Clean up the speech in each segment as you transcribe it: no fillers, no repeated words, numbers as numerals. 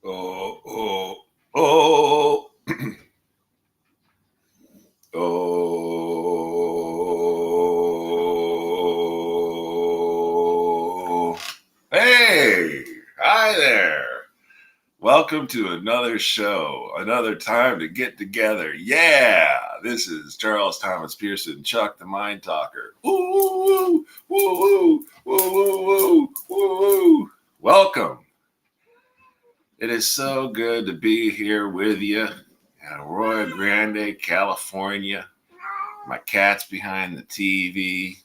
Oh, oh, oh, oh. Hey, hi there. Welcome to another show, another time to get together. Yeah, this is Charles Thomas Pearson, Chuck the Mind Talker. Woo, woo, woo, woo, woo, woo, woo, woo. Welcome. It is so good to be here with you in Arroyo Grande, California. My cat's behind the TV,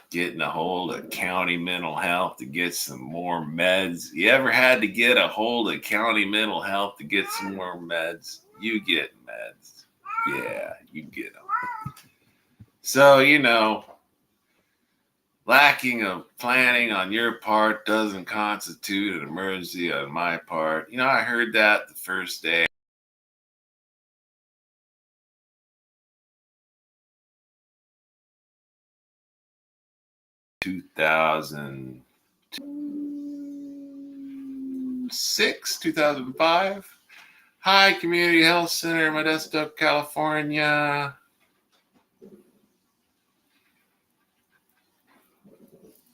getting a hold of county mental health to get some more meds. You ever had to get a hold of county mental health to get some more meds? You get meds. Yeah, you get them. So, lacking of planning on your part doesn't constitute an emergency on my part. I heard that the first day. Two 2005. Hi, Community Health Center, Modesto, California.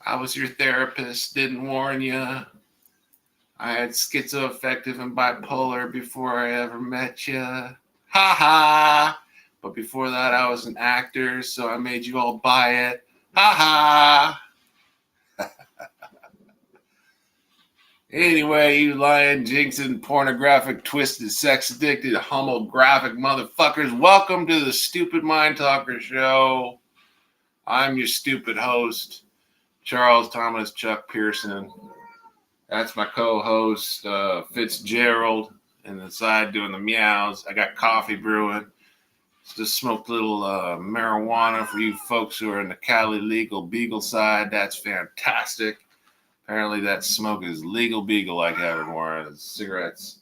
I was your therapist, didn't warn you. I had schizoaffective and bipolar before I ever met you. Ha ha! But before that, I was an actor, so I made you all buy it. Ha ha! Anyway, you lying, jinxing, pornographic, twisted, sex-addicted, homographic motherfuckers, welcome to the Stupid Mind Talker Show. I'm your stupid host, Charles Thomas Chuck Pearson. That's my co-host, Fitzgerald, in the side doing the meows. I got coffee brewing. Just smoked a little marijuana for you folks who are in the Cali legal beagle side. That's fantastic. Apparently that smoke is legal beagle like having more cigarettes.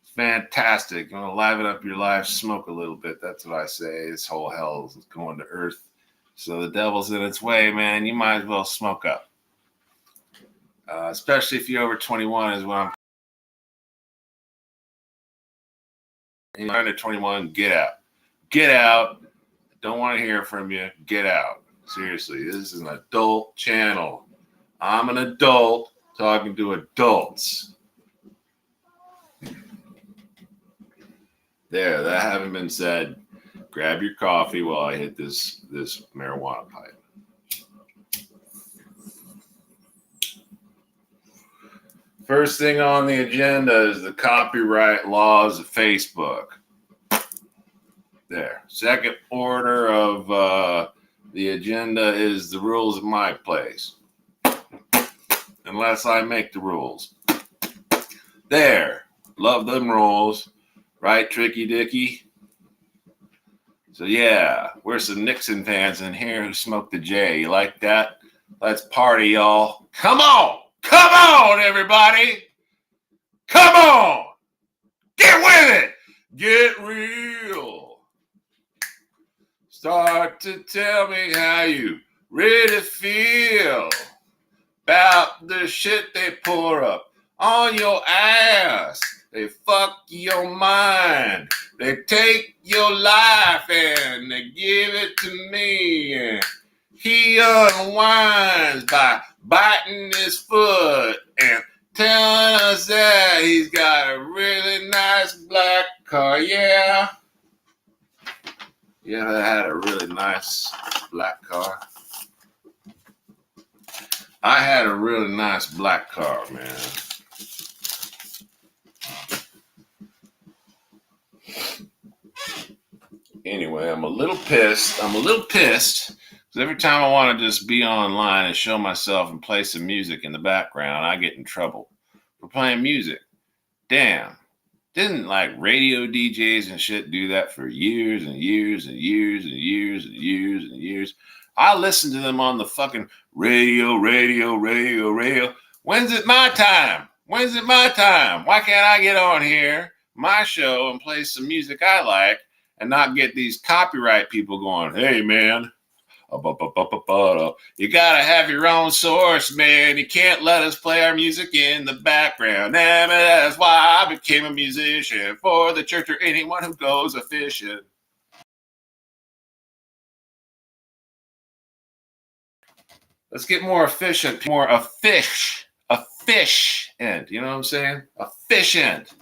It's fantastic. You want to liven up your life, smoke a little bit. That's what I say. This whole hell is going to earth. So the devil's in its way, man. You might as well smoke up. Especially if you're over 21 is what I'm. You're under 21, get out. Get out. Don't want to hear from you. Get out. Seriously, this is an adult channel. I'm an adult talking to adults. There, that having been said, grab your coffee while I hit this marijuana pipe. First thing on the agenda is the copyright laws of Facebook. There. Second order of the agenda is the rules of my place. Unless I make the rules. There. Love them rules. Right, Tricky Dicky? So yeah, we're some Nixon fans in here who smoke the J. You like that? Let's party, y'all. Come on! Come on, everybody! Come on! Get with it! Get real. Start to tell me how you really feel about the shit they pour up on your ass. They fuck your mind. They take your life and they give it to me. And he unwinds by biting his foot and telling us that he's got a really nice black car. Yeah. Yeah, I had a really nice black car. I had a really nice black car, man. Anyway, I'm a little pissed. Because every time I want to just be online and show myself and play some music in the background, I get in trouble for playing music. Damn. Didn't like radio DJs and shit do that for years and years and years and years and years and years? I listen to them on the fucking radio. When's it my time? Why can't I get on here, my show, and play some music I like and not get these copyright people going, hey, man, You gotta have your own source, man. You can't let us play our music in the background. And that's why I became a musician for the church or anyone who goes a fishing. Let's get more efficient, more efficient. You know what I'm saying? Efficient.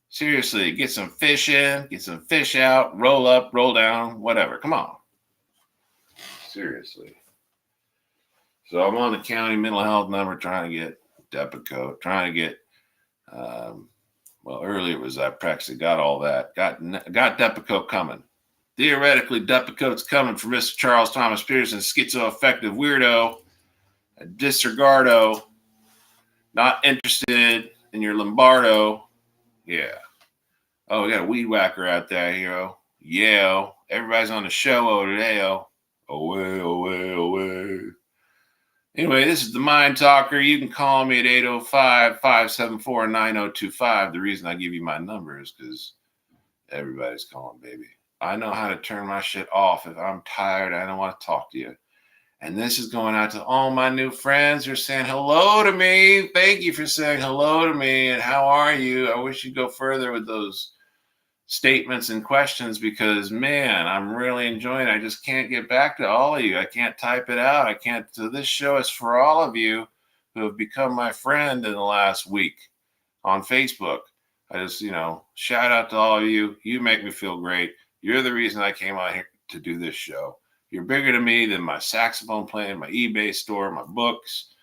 Seriously, get some fish in, get some fish out, roll up, roll down, whatever. Come on. Seriously. So I'm on the county mental health number trying to get Depakote, trying to get, earlier it was I practically got all that. Got Depakote coming. Theoretically, Depakote's coming for Mr. Charles Thomas Pearson, schizoaffective weirdo, a disregardo, not interested in your Lombardo. Yeah. Oh, we got a weed whacker out there, hero. Yeah. Everybody's on the show today. Away. Anyway, this is the Mind Talker. You can call me at 805-574-9025. The reason I give you my number is because everybody's calling, baby. I know how to turn my shit off if I'm tired. I don't want to talk to you. And this is going out to all my new friends who are saying hello to me. Thank you for saying hello to me. And how are you? I wish you'd go further with those statements and questions because, man, I'm really enjoying it. I just can't get back to all of you. I can't type it out. I can't. So this show is for all of you who have become my friend in the last week on Facebook. I just, shout out to all of you. You make me feel great. You're the reason I came out here to do this show. You're bigger to me than my saxophone playing, my eBay store, my books,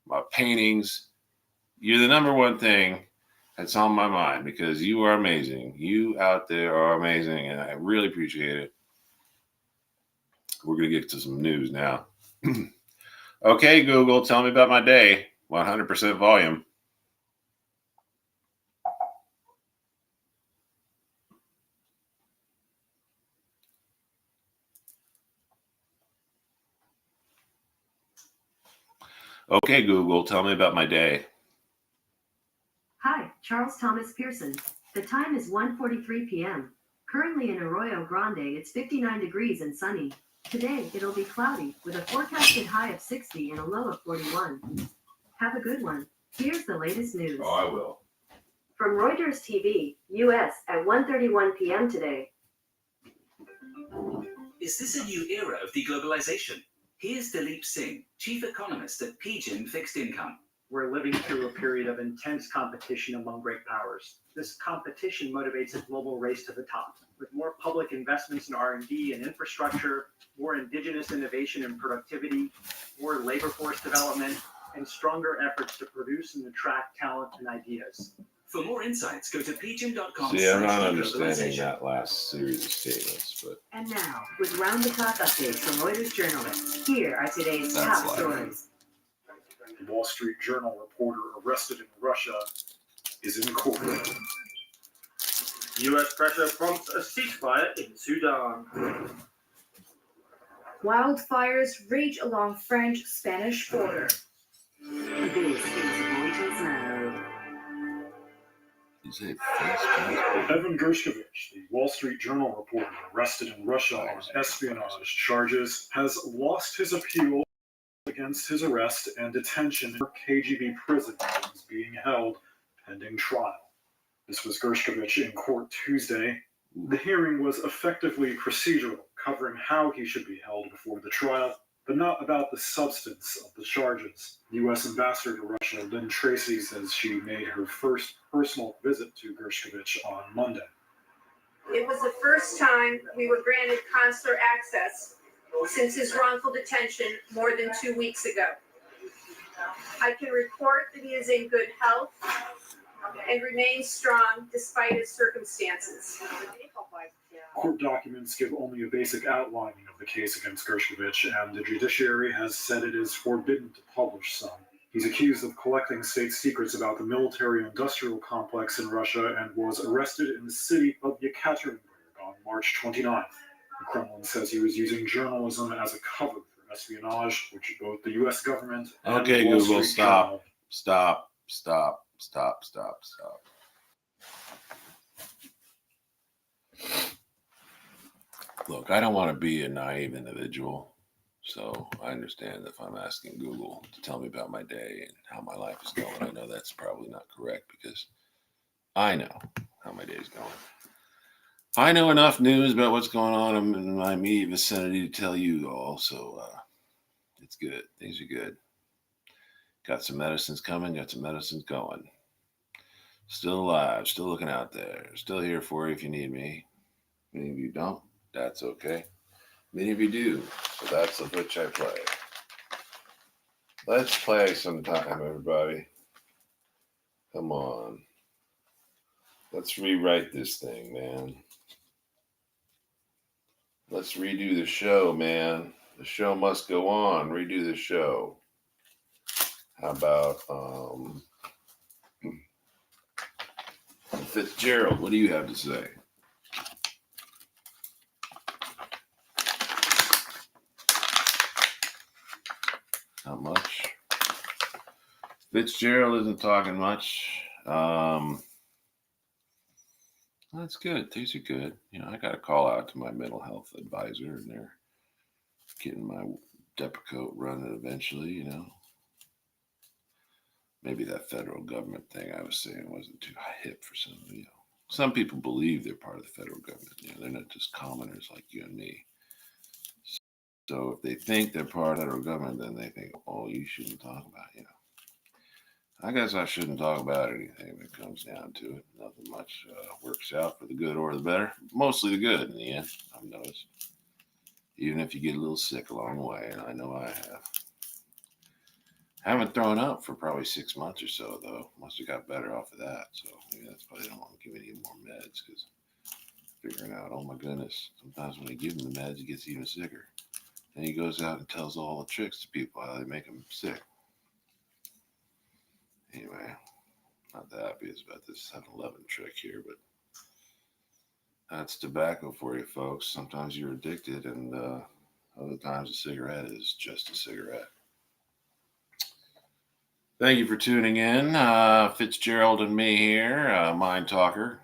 my paintings. You're the number one thing that's on my mind because you are amazing. You out there are amazing, and I really appreciate it. We're going to get to some news now. Okay, Google, tell me about my day. 100% volume. Okay, Google, tell me about my day. Hi, Charles Thomas Pearson. The time is 1:43 p.m. Currently in Arroyo Grande, it's 59 degrees and sunny. Today, it'll be cloudy with a forecasted high of 60 and a low of 41. Have a good one. Here's the latest news. Oh, I will. From Reuters TV, U.S. at 1:31 p.m. today. Is this a new era of deglobalization? Here's Dilip Singh, chief economist at PGIM Fixed Income. We're living through a period of intense competition among great powers. This competition motivates a global race to the top. With more public investments in R&D and infrastructure, more indigenous innovation and productivity, more labor force development, and stronger efforts to produce and attract talent and ideas. For more insights, go to pgim.com. See, I'm not understanding that last series of statements, but. And now, with round-the-clock updates from Reuters journalists, here are today's top stories. The Wall Street Journal reporter arrested in Russia is in court. U.S. pressure prompts a ceasefire in Sudan. Wildfires rage along French-Spanish border. This is Reuters Now. Evan Gershkovich, the Wall Street Journal reporter arrested in Russia on espionage charges, has lost his appeal against his arrest and detention in KGB prison where he was being held pending trial. This was Gershkovich in court Tuesday. The hearing was effectively procedural, covering how he should be held before the trial, but not about the substance of the charges. U.S. Ambassador to Russia Lynn Tracy says she made her first personal visit to Gershkovich on Monday. It was the first time we were granted consular access since his wrongful detention more than 2 weeks ago. I can report that he is in good health and remains strong despite his circumstances. Court documents give only a basic outlining of the case against Gershkovich, and the judiciary has said it is forbidden to publish some. He's accused of collecting state secrets about the military-industrial complex in Russia and was arrested in the city of Yekaterinburg on March 29th. The Kremlin says he was using journalism as a cover for espionage, which both the U.S. government and Okay, the Wall Google, Street Journal. Stop. Look, I don't want to be a naive individual. So I understand if I'm asking Google to tell me about my day and how my life is going, I know that's probably not correct because I know how my day is going. I know enough news about what's going on in my immediate vicinity to tell you all. So it's good. Things are good. Got some medicines coming. Got some medicines going. Still alive. Still looking out there. Still here for you if you need me. Many of you don't. That's okay. Many of you do. So that's of which I play. Let's play sometime, everybody. Come on. Let's rewrite this thing, man. Let's redo the show, man. The show must go on. Redo the show. How about Fitzgerald? What do you have to say? Not much. Fitzgerald isn't talking much. That's good. These are good. You know, I got to call out to my mental health advisor, and they're getting my Depakote running eventually. You know, maybe that federal government thing I was saying wasn't too hip for some. You know, some people believe they're part of the federal government. You know, they're not just commoners like you and me. So if they think they're part of the federal government, then they think, oh, you shouldn't talk about it. You know. I guess I shouldn't talk about anything when it comes down to it. Nothing much works out for the good or the better. Mostly the good in the end, I've noticed. Even if you get a little sick along the way, and I know I have. Haven't thrown up for probably 6 months or so, though. Must have got better off of that. So maybe that's why they don't want to give any more meds, because figuring out, oh my goodness, sometimes when they give him the meds, he gets even sicker. Then he goes out and tells all the tricks to people how they make him sick. Anyway, not that happy about this 7-Eleven trick here, but that's tobacco for you, folks. Sometimes you're addicted, and other times a cigarette is just a cigarette. Thank you for tuning in. Fitzgerald and me here, Mind Talker.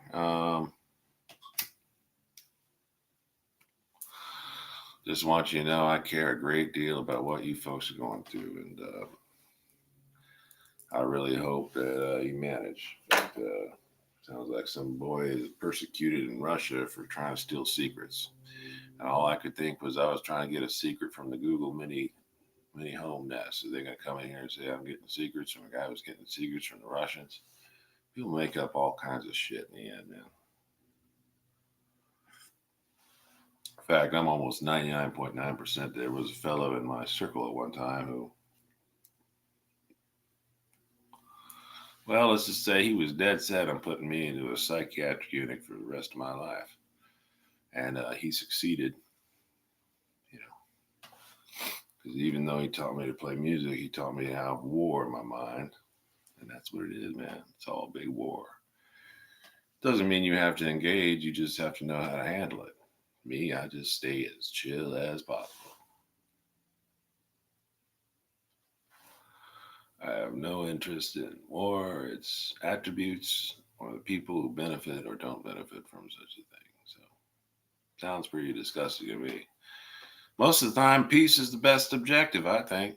Just want you to know I care a great deal about what you folks are going through, and I really hope that you manage. But, sounds like some boy is persecuted in Russia for trying to steal secrets. And all I could think was I was trying to get a secret from the Google Mini home nest. So they're going to come in here and say, I'm getting secrets from a guy who's getting secrets from the Russians. People make up all kinds of shit in the end, man. In fact, I'm almost 99.9% there was a fellow in my circle at one time who, well, let's just say he was dead set on putting me into a psychiatric unit for the rest of my life. And he succeeded, you know, because even though he taught me to play music, he taught me to have war in my mind. And that's what it is, man. It's all a big war. Doesn't mean you have to engage. You just have to know how to handle it. Me, I just stay as chill as possible. I have no interest in war, its attributes, or the people who benefit or don't benefit from such a thing. So, sounds pretty disgusting to me. Most of the time, peace is the best objective, I think.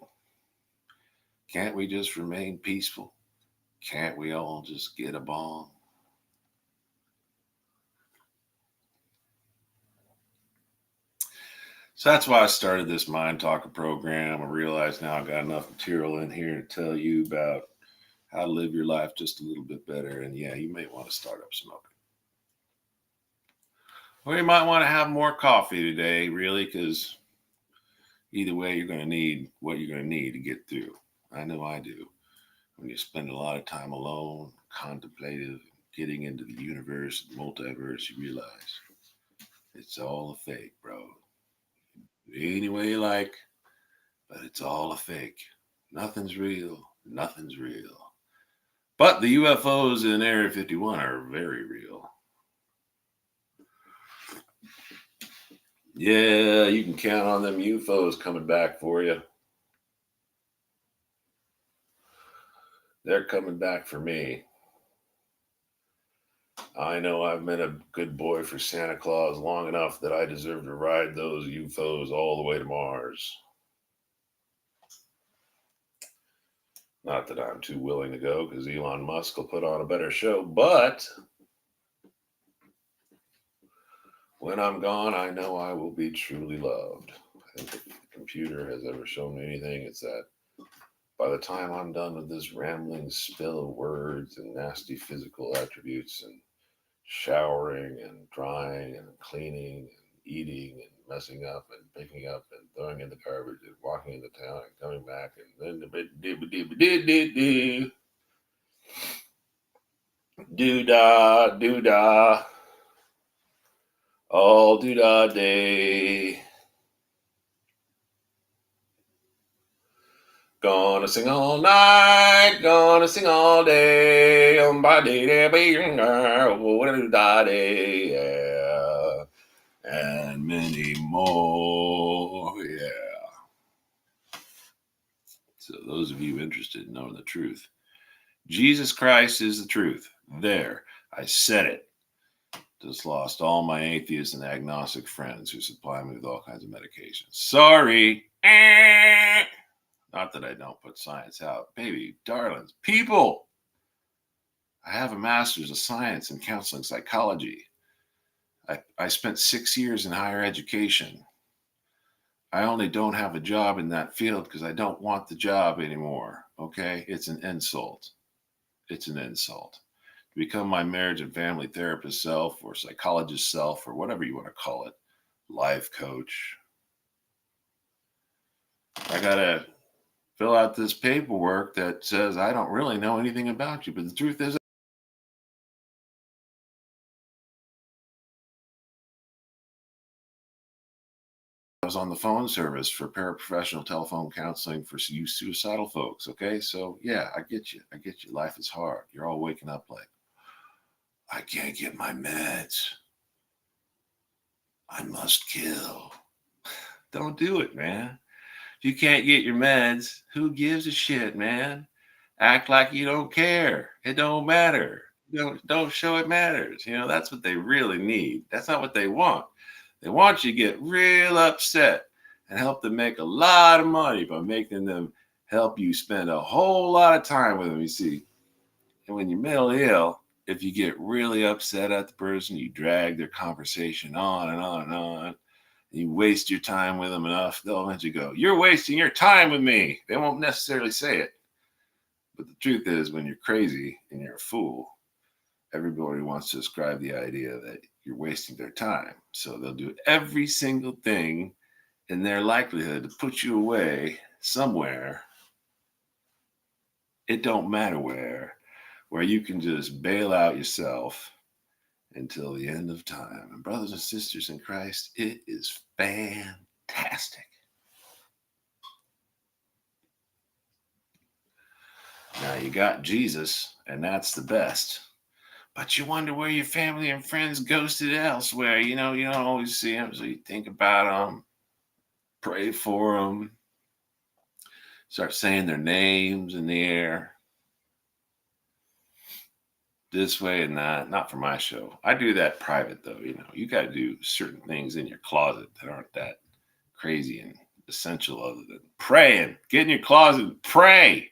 Can't we just remain peaceful? Can't we all just get along? So that's why I started this Mind Talker program. I realize now I've got enough material in here to tell you about how to live your life just a little bit better. And yeah, you may want to start up smoking. Or you might want to have more coffee today, really, because either way, you're going to need what you're going to need to get through. I know I do. When you spend a lot of time alone, contemplative, getting into the universe, multiverse, you realize it's all a fake, bro. Any way you like, but it's all a fake. Nothing's real. Nothing's real. But the UFOs in Area 51 are very real. Yeah, you can count on them UFOs coming back for you. They're coming back for me. I know I've been a good boy for Santa Claus long enough that I deserve to ride those UFOs all the way to Mars. Not that I'm too willing to go because Elon Musk will put on a better show, but when I'm gone, I know I will be truly loved. I think if the computer has ever shown me anything, it's that by the time I'm done with this rambling spill of words and nasty physical attributes and showering and drying and cleaning and eating and messing up and picking up and throwing in the garbage and walking into town and coming back and then doo-dah, doo-dah, all doo-dah day. Gonna sing all night, gonna sing all day, by day, yeah, and many more, yeah. So those of you interested in knowing the truth, Jesus Christ is the truth. There, I said it. Just lost all my atheist and agnostic friends who supply me with all kinds of medications. Sorry. Not that I don't put science out. Baby, darlings, people. I have a master's of science in counseling psychology. I spent 6 years in higher education. I only don't have a job in that field because I don't want the job anymore. Okay? It's an insult. It's an insult. To become my marriage and family therapist self or psychologist self or whatever you want to call it, life coach, I got to fill out this paperwork that says I don't really know anything about you. But the truth is, I was on the phone service for paraprofessional telephone counseling for you suicidal folks. Okay. So yeah, I get you. I get you. Life is hard. You're all waking up like, I can't get my meds. I must kill. Don't do it, man. If you can't get your meds, who gives a shit, man? Act like you don't care. It don't matter. Don't show it matters. You know, that's what they really need. That's not what they want. They want you to get real upset and help them make a lot of money by making them help you spend a whole lot of time with them, you see. And when you're mentally ill, if you get really upset at the person, you drag their conversation on and on and on, you waste your time with them enough, they'll eventually go, "You're wasting your time with me." They won't necessarily say it. But the truth is, when you're crazy and you're a fool, everybody wants to ascribe the idea that you're wasting their time. So they'll do every single thing in their likelihood to put you away somewhere. It don't matter where you can just bail out yourself until the end of time. And brothers and sisters in Christ, it is fantastic. Now you got Jesus, and that's the best. But you wonder where your family and friends ghosted elsewhere. You know, you don't always see them, so you think about them, pray for them, start saying their names in the air. This way and that. Not for my show. I do that private, though. You know, you got to do certain things in your closet that aren't that crazy and essential other than praying. Get in your closet and pray.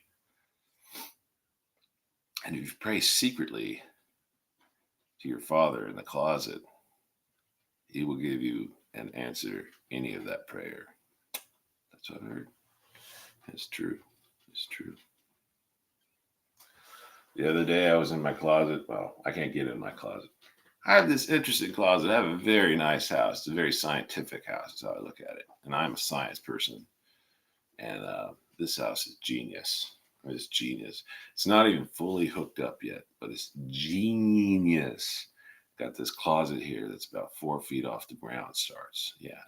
And if you pray secretly to your Father in the closet, He will give you and answer any of that prayer. That's what I heard. It's true. It's true. The other day I was in my closet. Well, I can't get in my closet. I have this interesting closet. I have a very nice house. It's a very scientific house. That's how I look at it. And I'm a science person. And this house is genius. It's genius. It's not even fully hooked up yet, but it's genius. Got this closet here that's about 4 feet off the ground starts. Yeah.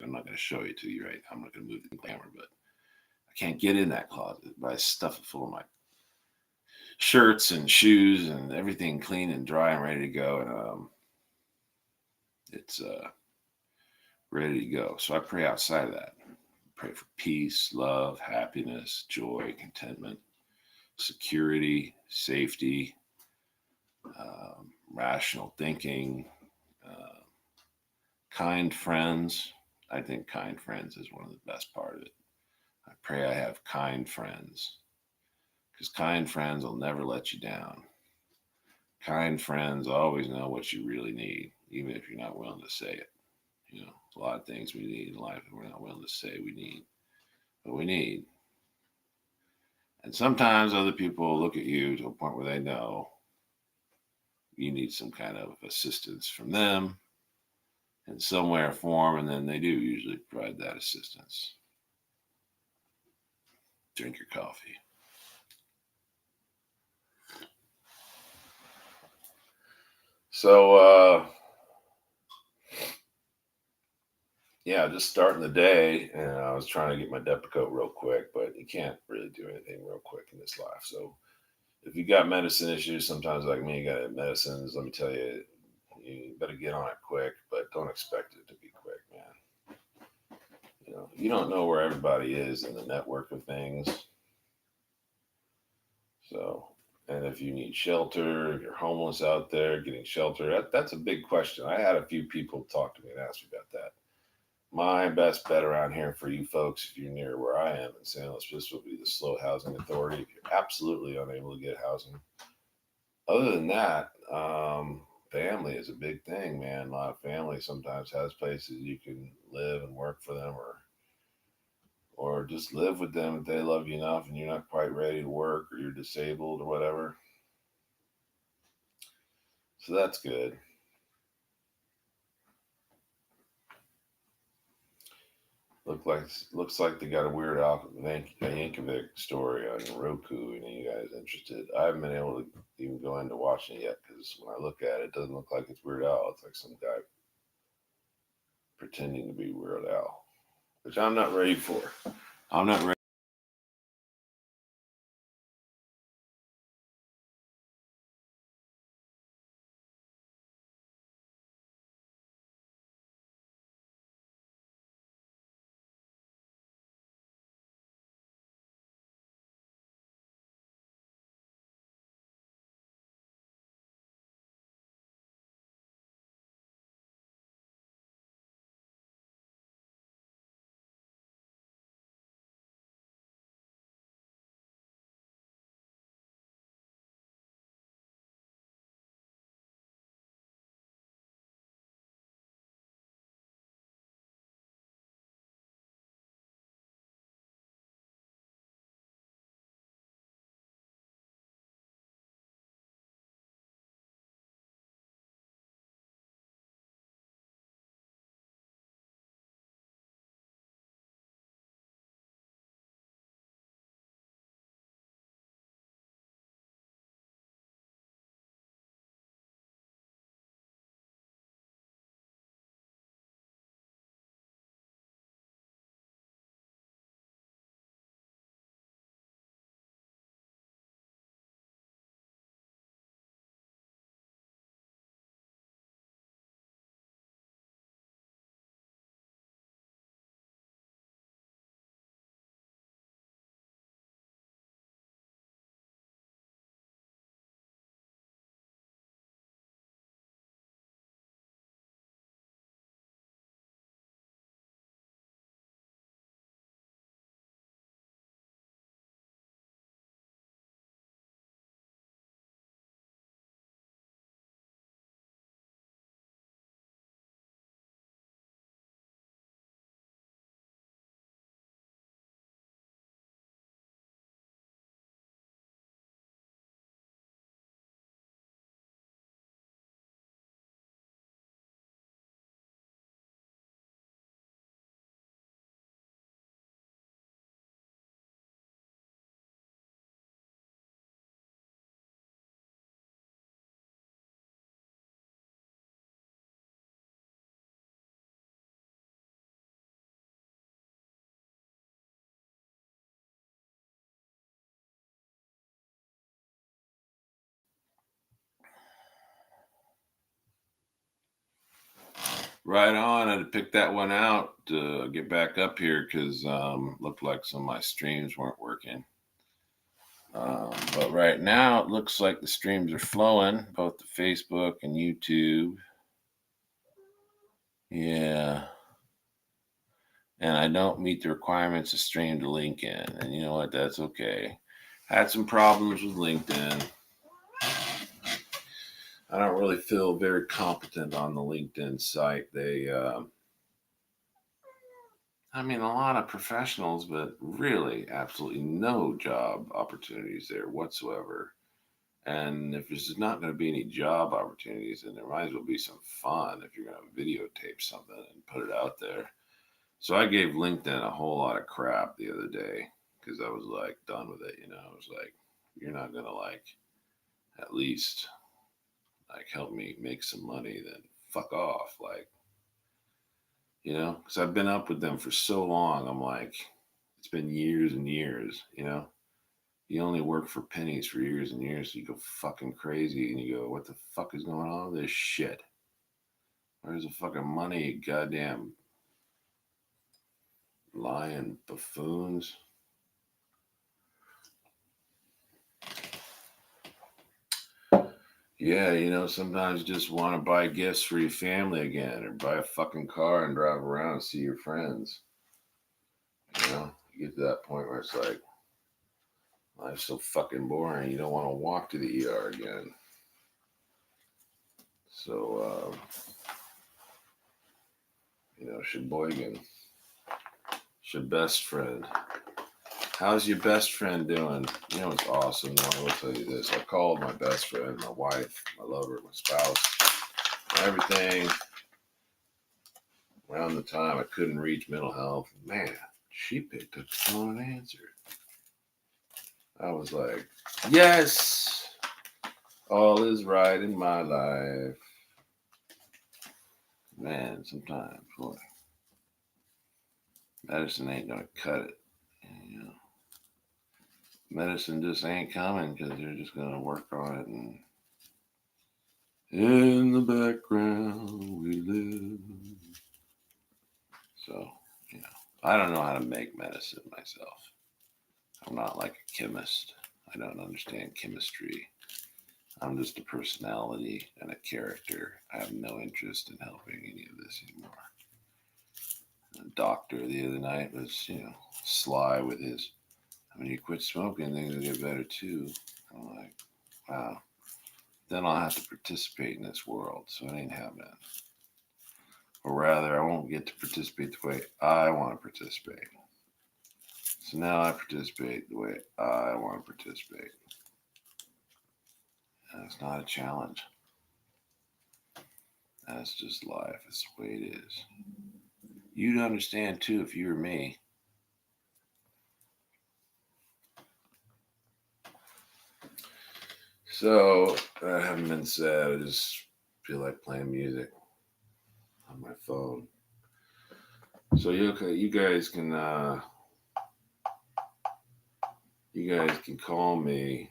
I'm not going to show it to you right now. I'm not going to move the camera, but I can't get in that closet. But I stuff it full of my shirts and shoes and everything clean and dry and ready to go. And it's ready to go. So I pray outside of that. Pray for peace, love, happiness, joy, contentment, security, safety, rational thinking, kind friends, I think kind friends is one of the best part of it. I pray I have kind friends, because kind friends will never let you down. Kind friends always know what you really need, even if you're not willing to say it. You know, a lot of things we need in life that we're not willing to say we need, but we need. And sometimes other people look at you to a point where they know you need some kind of assistance from them in some way or form, and then they do usually provide that assistance. Drink your coffee. So, yeah, just starting the day, and I was trying to get my Depakote real quick, but you can't really do anything real quick in this life. So, if you got medicine issues, sometimes like me, you got medicines. Let me tell you, you better get on it quick, but don't expect it to be quick, man. You know, you don't know where everybody is in the network of things. So, and if you need shelter, if you're homeless out there, getting shelter, that's a big question. I had a few people talk to me and ask me about that. My best bet around here for you folks, if you're near where I am in San Luis Obispo, will be the Slow Housing Authority. If you're absolutely unable to get housing, other than that, family is a big thing, man. A lot of family sometimes has places you can live and work for them, or just live with them if they love you enough and you're not quite ready to work or you're disabled or whatever. So that's good. Looks like they got a Weird Al Yankovic story on Roku. And you guys interested? I haven't been able to even go into watching it yet, because when I look at it, it doesn't look like it's Weird Al. It's like some guy pretending to be Weird Al, which I'm not ready for. I'm not ready. Right on. I had to pick that one out to get back up here, because looked like some of my streams weren't working. But right now it looks like the streams are flowing, both to Facebook and YouTube. Yeah. and I don't meet the requirements to stream to LinkedIn. And you know what? That's okay. Had some problems with LinkedIn. I don't really feel very competent on the LinkedIn site. I mean, a lot of professionals, but really absolutely no job opportunities there whatsoever. And if there's not going to be any job opportunities, then there might as well be some fun if you're going to videotape something and put it out there. So I gave LinkedIn a whole lot of crap the other day because I was like done with it. I was like, you're not going to like at least like help me make some money, then fuck off. Like, because I've been up with them for so long. I'm like, it's been years and years, You only work for pennies for years and years. So you go fucking crazy and you go, what the fuck is going on with this shit? Where's the fucking money, you goddamn lying buffoons? Yeah, sometimes you just want to buy gifts for your family again or buy a fucking car and drive around and see your friends. You get to that point where it's like, life's so fucking boring. You don't want to walk to the ER again. So, Sheboygan, your best friend. How's your best friend doing? It's awesome. I will tell you this. I called my best friend, my wife, my lover, my spouse, everything around the time I couldn't reach mental health. Man, she picked up the phone and answered. I was like, yes, all is right in my life. Man, sometimes, boy, medicine ain't gonna cut it. Medicine just ain't coming because they're just gonna work on it. And in the background we live. So, I don't know how to make medicine myself. I'm not like a chemist. I don't understand chemistry. I'm just a personality and a character. I have no interest in helping any of this anymore. The doctor the other night was, sly with his, when you quit smoking, things will get better too. I'm like, wow. Then I'll have to participate in this world, so it ain't happening. Or rather, I won't get to participate the way I want to participate. So now I participate the way I want to participate. And it's not a challenge. That's just life. It's the way it is. You'd understand too if you were me. So, that having been said, I just feel like playing music on my phone. So you guys can call me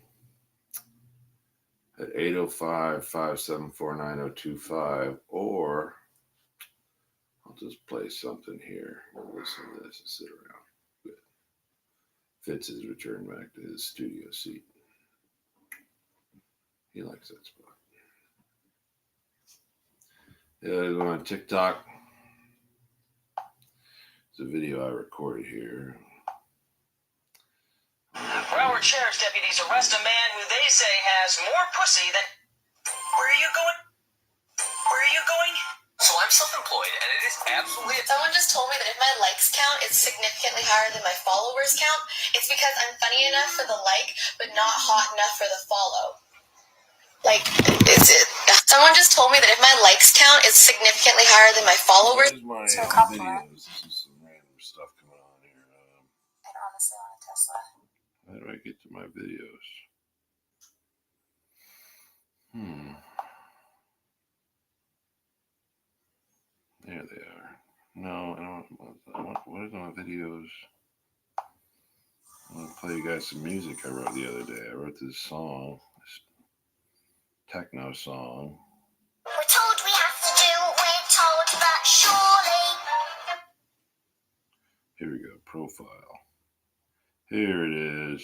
at 805-574-9025, or I'll just play something here. Listen to this and sit around. Good. Fitz has returned back to his studio seat. He likes that spot. Yeah, on TikTok. It's a video I recorded here. Broward Sheriff's deputies arrest a man who they say has more pussy than... Where are you going? Where are you going? So I'm self-employed, and it is absolutely... Someone just told me that if my likes count is significantly higher than my followers count, it's because I'm funny enough for the like, but not hot enough for the follow. Like, is it... Someone just told me that if my likes count is significantly higher than my followers... Here's my videos. This is some random stuff coming on here. I'd honestly want a Tesla. How do I get to my videos? There they are. No, I don't. What are my videos? I'm going to play you guys some music I wrote the other day. I wrote this song, this techno song. We're told we have to do, we're told that surely. Here we go, profile. Here it is.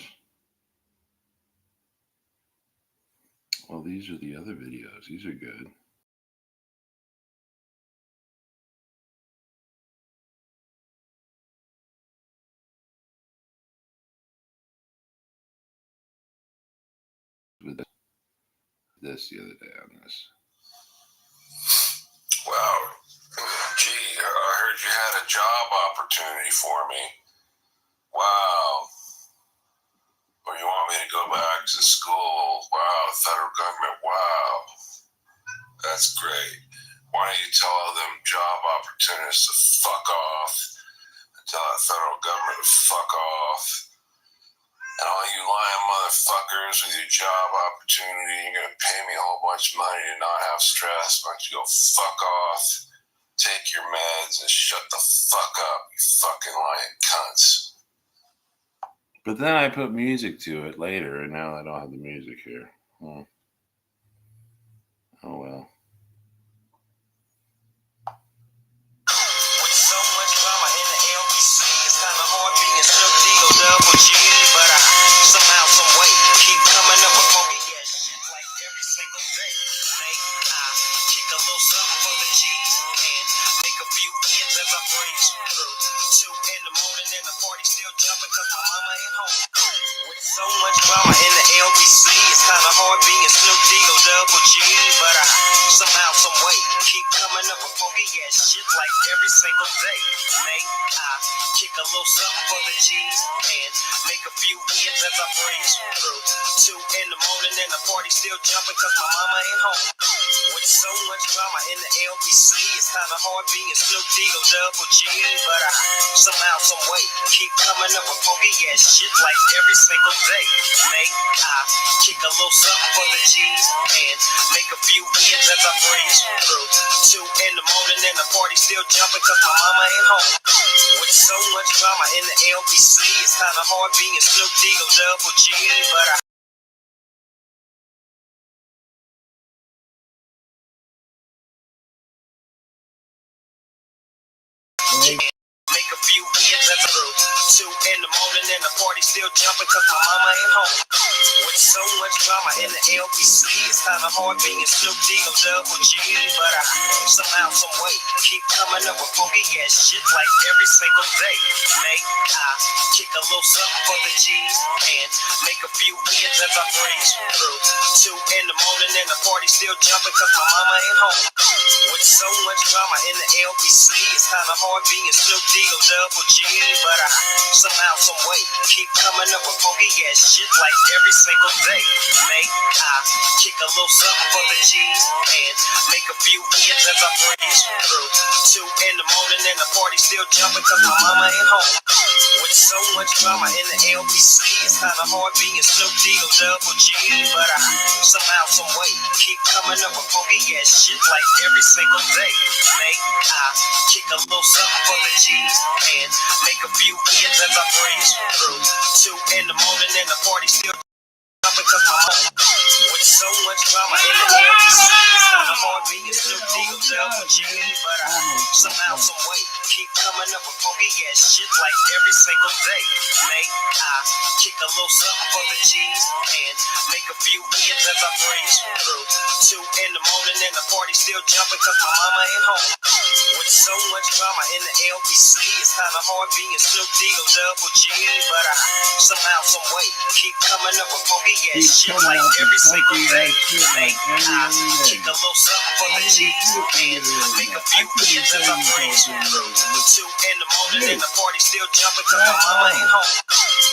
Well, these are the other videos. These are good. this the other day on this. Wow. Gee, I heard you had a job opportunity for me. Wow. Or you want me to go back to school? Wow, federal government, wow. That's great. Why don't you tell all them job opportunists to fuck off? And tell that federal government to fuck off. And all you lying motherfuckers with your job opportunity, you're gonna pay me a whole bunch of money to not have stress. Why don't you go fuck off, take your meds, and shut the fuck up, you fucking lying cunts. But then I put music to it later, and now I don't have the music here. Oh well. With so much drama in the LBC, it's kind of hard being Snoop D or Double G, but I somehow, some way keep coming up with funky ass shit like every single day. May I kick a little something for the G's and make a few ends as I breeze through 2 in the morning and the party still jumping cause my mama ain't home. With so much drama in the LBC, it's kind of hard being Snoop D or Double G, but I somehow, some way keep coming up with funky ass shit like every single day. May I kick a little something for the G's and make a few ends as I breeze through 2 in the morning and the party still jumping cause my mama ain't home. With so much drama in the LBC, it's kind of hard being Snoop D or Double G, but I somehow, some way keep coming up with funky ass shit like every single day. May I kick a little something for the G's and make a few ends as I breeze through 2 in the morning and the party still jumping cause my mama ain't home. With so much drama in the LBC, it's kind of hard being Snoop D or Double G, but I make a few ends as I 2 in the morning and the party still jumping cause my mama ain't home. With so much drama in the LBC, it's kind of hard being Snoop D or Double G, but I somehow, some way keep coming up with funky ass shit like every single day. May I kick a little something for the G's and make a few ends as I breeze through 2 in the morning and the party still jumping cause my mama ain't home. With so much drama in the LBC, it's kind of hard being Snoop D or Double G, but I somehow, some way keep coming up with funky ass shit like every single day. May I kick a little something for the G's and make a few ends as I breeze through 2 in the morning and the party still jumping cause my mama ain't home. With so much drama in the LBC, it's kind of hard being Snoop D or Double G, but I somehow, some way keep coming up with funky ass shit like every single day. May I kick a little something for the G's and make a few ends as I breeze through 2 in the morning and the party still jumping cause my home. With so much drama in the LBC, it's kind of hard being Snoop D or Double G, but I somehow, some way keep coming up with funky ass shit like every single day. May I kick a little something for the G's and make a few ends as I breeze through 2 in the morning and the party still jumping cause my mama ain't home. With so much drama in the LBC, it's kind of hard being Snoop D or Double G, but I somehow, some way keep coming up with funky ass shit like every single day. May I kick a little something for the G's and make a few ends as I breeze through 2 in the morning and the party still jumping cause my mama ain't home.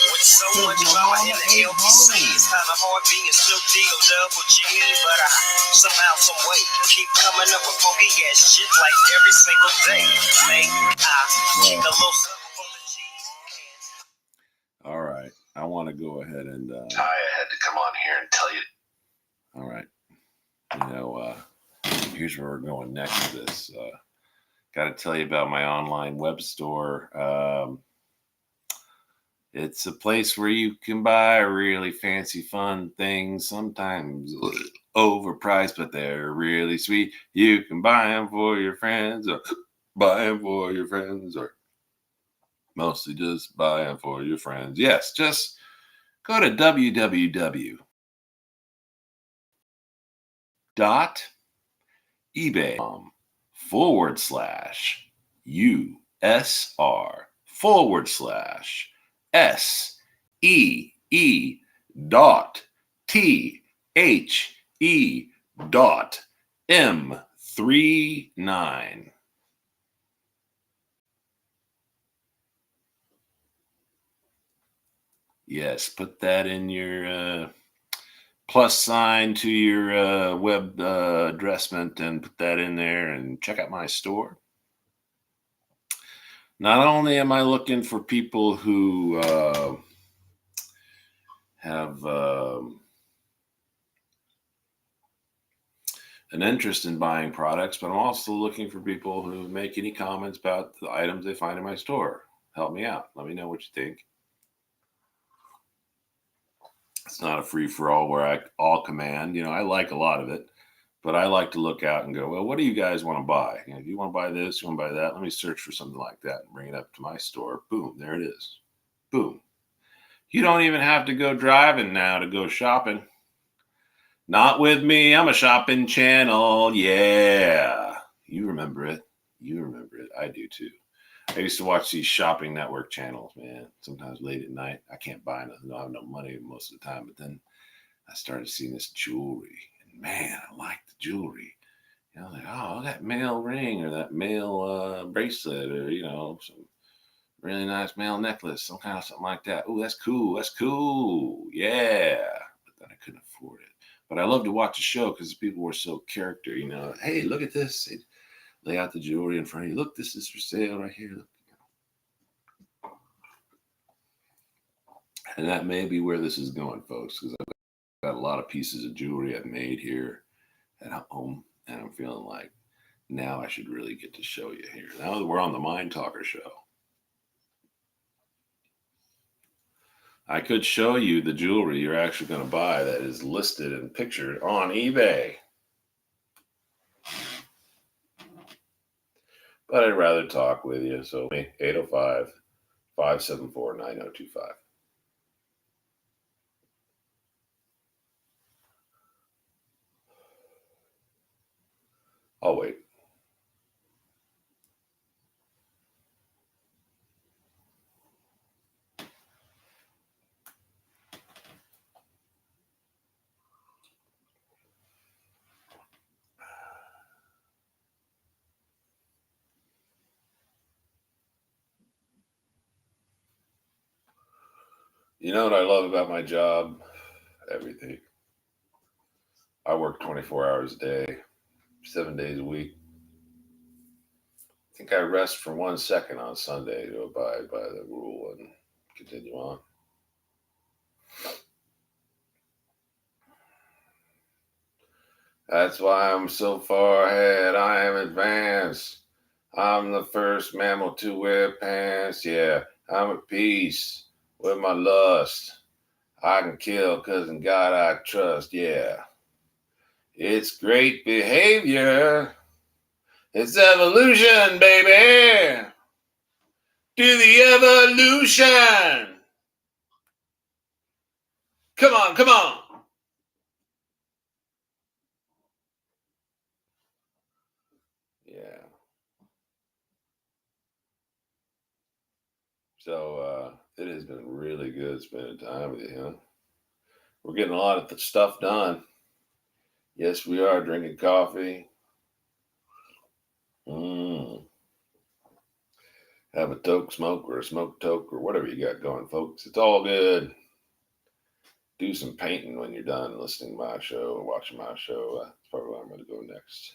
With so much drama in the LBC, it's kind of hard being Snoop D or Double G, but I somehow, some way keep coming up with funky ass shit like every single day. May I kick a little something for the G's and All right. I want to go ahead and I had to come on here and tell you. all right. Here's where we're going next with this. Got to tell you about my online web store. It's a place where you can buy really fancy, fun things, sometimes overpriced, but they're really sweet. You can buy them for your friends or buy them for your friends or mostly just buy them for your friends. Yes, just go to www.ebay.com/USR/SEE.THERE. E.M39. Yes, put that in your plus sign to your web addressment and put that in there and check out my store. Not only am I looking for people who have an interest in buying products, but I'm also looking for people who make any comments about the items they find in my store. Help me out. Let me know what you think. It's not a free-for-all where I all command. You know, I like a lot of it, but I like to look out and go, well, what do you guys want to buy? You know, if you want to buy this, you want to buy that, let me search for something like that and bring it up to my store. Boom, there it is. Boom. You don't even have to go driving now to go shopping. Not with me. I'm a shopping channel. Yeah. You remember it. You remember it. I do too. I used to watch these shopping network channels, man. Sometimes late at night. I can't buy nothing. I don't have no money most of the time. But then I started seeing this jewelry. And man, I like the jewelry. You know, like, oh, that male ring or that male bracelet or, you know, some really nice male necklace, some kind of something like that. Oh, that's cool. That's cool. Yeah. But then I couldn't afford it. But I love to watch the show because people were so character, you know. Hey, look at this. They'd lay out the jewelry in front of you. Look, this is for sale right here. And that may be where this is going, folks, because I've got a lot of pieces of jewelry I've made here at home. And I'm feeling like now I should really get to show you here. Now that we're on the Mind Talker show, I could show you the jewelry you're actually going to buy that is listed and pictured on eBay. But I'd rather talk with you. So 805-574-9025. I'll wait. You know what I love about my job? Everything. I work 24 hours a day, 7 days a week. I think I rest for 1 second on Sunday to abide by the rule and continue on. That's why I'm so far ahead. I am advanced. I'm the first mammal to wear pants. Yeah, I'm at peace with my lust. I can kill because in God I trust. Yeah. It's great behavior. It's evolution, baby. Do the evolution. Come on, come on. Yeah. So it has been really good spending time with you, huh? We're getting a lot of stuff done. Yes, we are drinking coffee. Have a toke smoke or a smoke toke or whatever you got going, folks. It's all good. Do some painting when you're done listening to my show or watching my show. That's probably where I'm going to go next.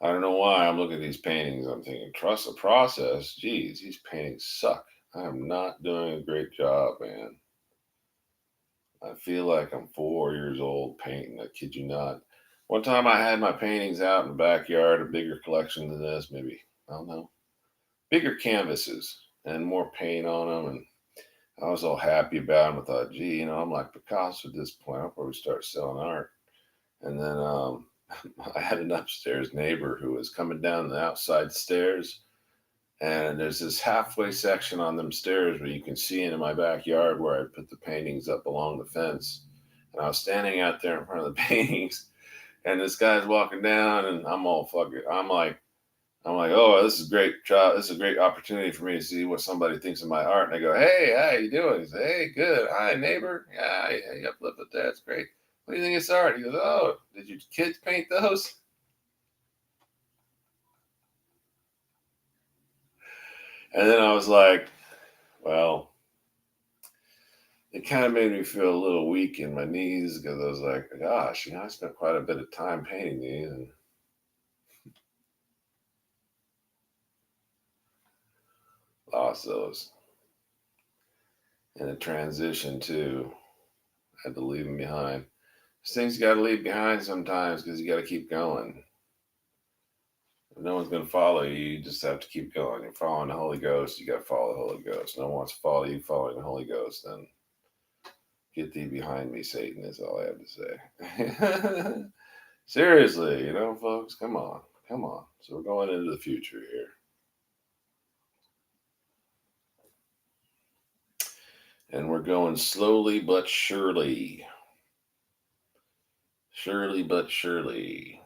I don't know why I'm looking at these paintings. I'm thinking, trust the process. Geez, these paintings suck. I'm not doing a great job, man. I feel like I'm 4 years old painting. I kid you not. One time I had my paintings out in the backyard, a bigger collection than this, maybe, I don't know, bigger canvases and more paint on them. And I was all happy about them. I thought, gee, you know, I'm like Picasso at this point. I'll probably start selling art. And then I had an upstairs neighbor who was coming down the outside stairs. And there's this halfway section on them stairs where you can see into my backyard where I put the paintings up along the fence. And I was standing out there in front of the paintings. And this guy's walking down and I'm all fucking, I'm like, oh, this is great job. This is a great opportunity for me to see what somebody thinks of my art. And I go, hey, how you doing? He said, hey, good. Hi, neighbor. Yeah, you uplifted that. That's great. What do you think it's art? He goes, oh, did your kids paint those? And then I was like, well, it kind of made me feel a little weak in my knees because I was like, gosh, I spent quite a bit of time painting these, and lost those. And the transition too, I had to leave them behind. These things you got to leave behind sometimes because you got to keep going. If no one's going to follow you, you just have to keep going. You're following the Holy Ghost, you got to follow the Holy Ghost. No one wants to follow you following the Holy Ghost, then get thee behind me, Satan, is all I have to say. Seriously, folks, come on. So we're going into the future here. And we're going slowly but surely. Surely but surely.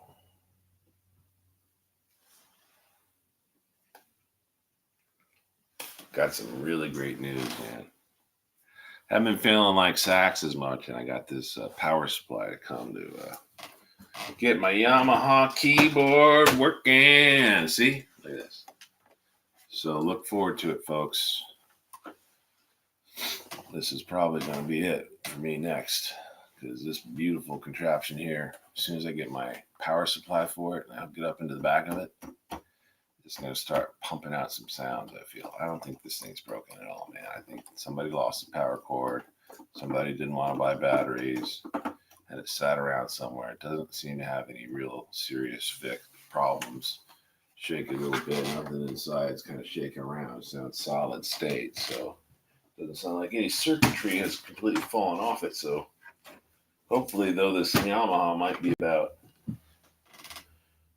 Got some really great news, man. Haven't been feeling like sax as much, and I got this power supply to come to get my Yamaha keyboard working. See? Look at this. So look forward to it, folks. This is probably going to be it for me next, because this beautiful contraption here, as soon as I get my power supply for it and I'll get up into the back of it, it's going to start pumping out some sounds, I feel. I don't think this thing's broken at all, man. I think somebody lost the power cord. Somebody didn't want to buy batteries, and it sat around somewhere. It doesn't seem to have any real serious fixed problems. Shake it a little bit, nothing inside. It's kind of shaking around. It sounds solid state, so it doesn't sound like any circuitry has completely fallen off it. So hopefully, though, this Yamaha might be about,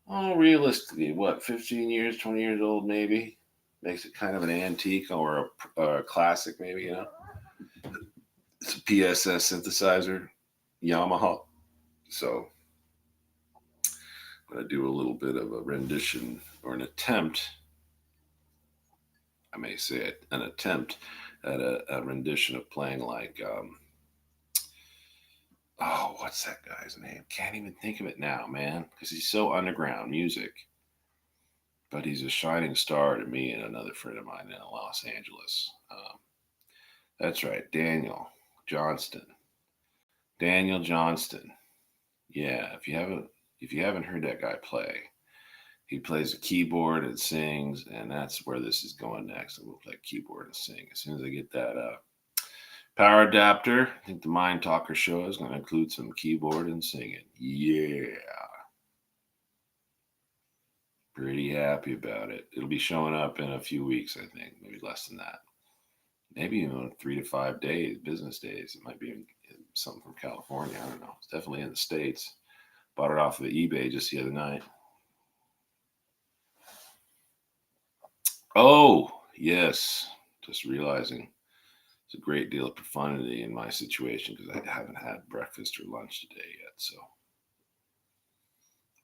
realistically, 15 years, 20 years old, maybe. Makes it kind of an antique or a classic, maybe, It's a PSS synthesizer, Yamaha. So I'm going to do a little bit of a rendition or an attempt. I may say it, an attempt at a rendition of playing like, what's that guy's name? Can't even think of it now, man, because he's so underground music. But he's a shining star to me and another friend of mine in Los Angeles. That's right, Daniel Johnston. Daniel Johnston. Yeah, if you haven't heard that guy play, he plays a keyboard and sings, and that's where this is going next. I'm gonna play keyboard and sing. As soon as I get that power adapter, I think the Mind Talker show is gonna include some keyboard and singing. Yeah. Pretty happy about it. It'll be showing up in a few weeks, I think, maybe less than that. Maybe 3 to 5 days, business days. It might be something from California. I don't know. It's definitely in the States. Bought it off of eBay just the other night. Oh, yes. Just realizing it's a great deal of profundity in my situation because I haven't had breakfast or lunch today yet. So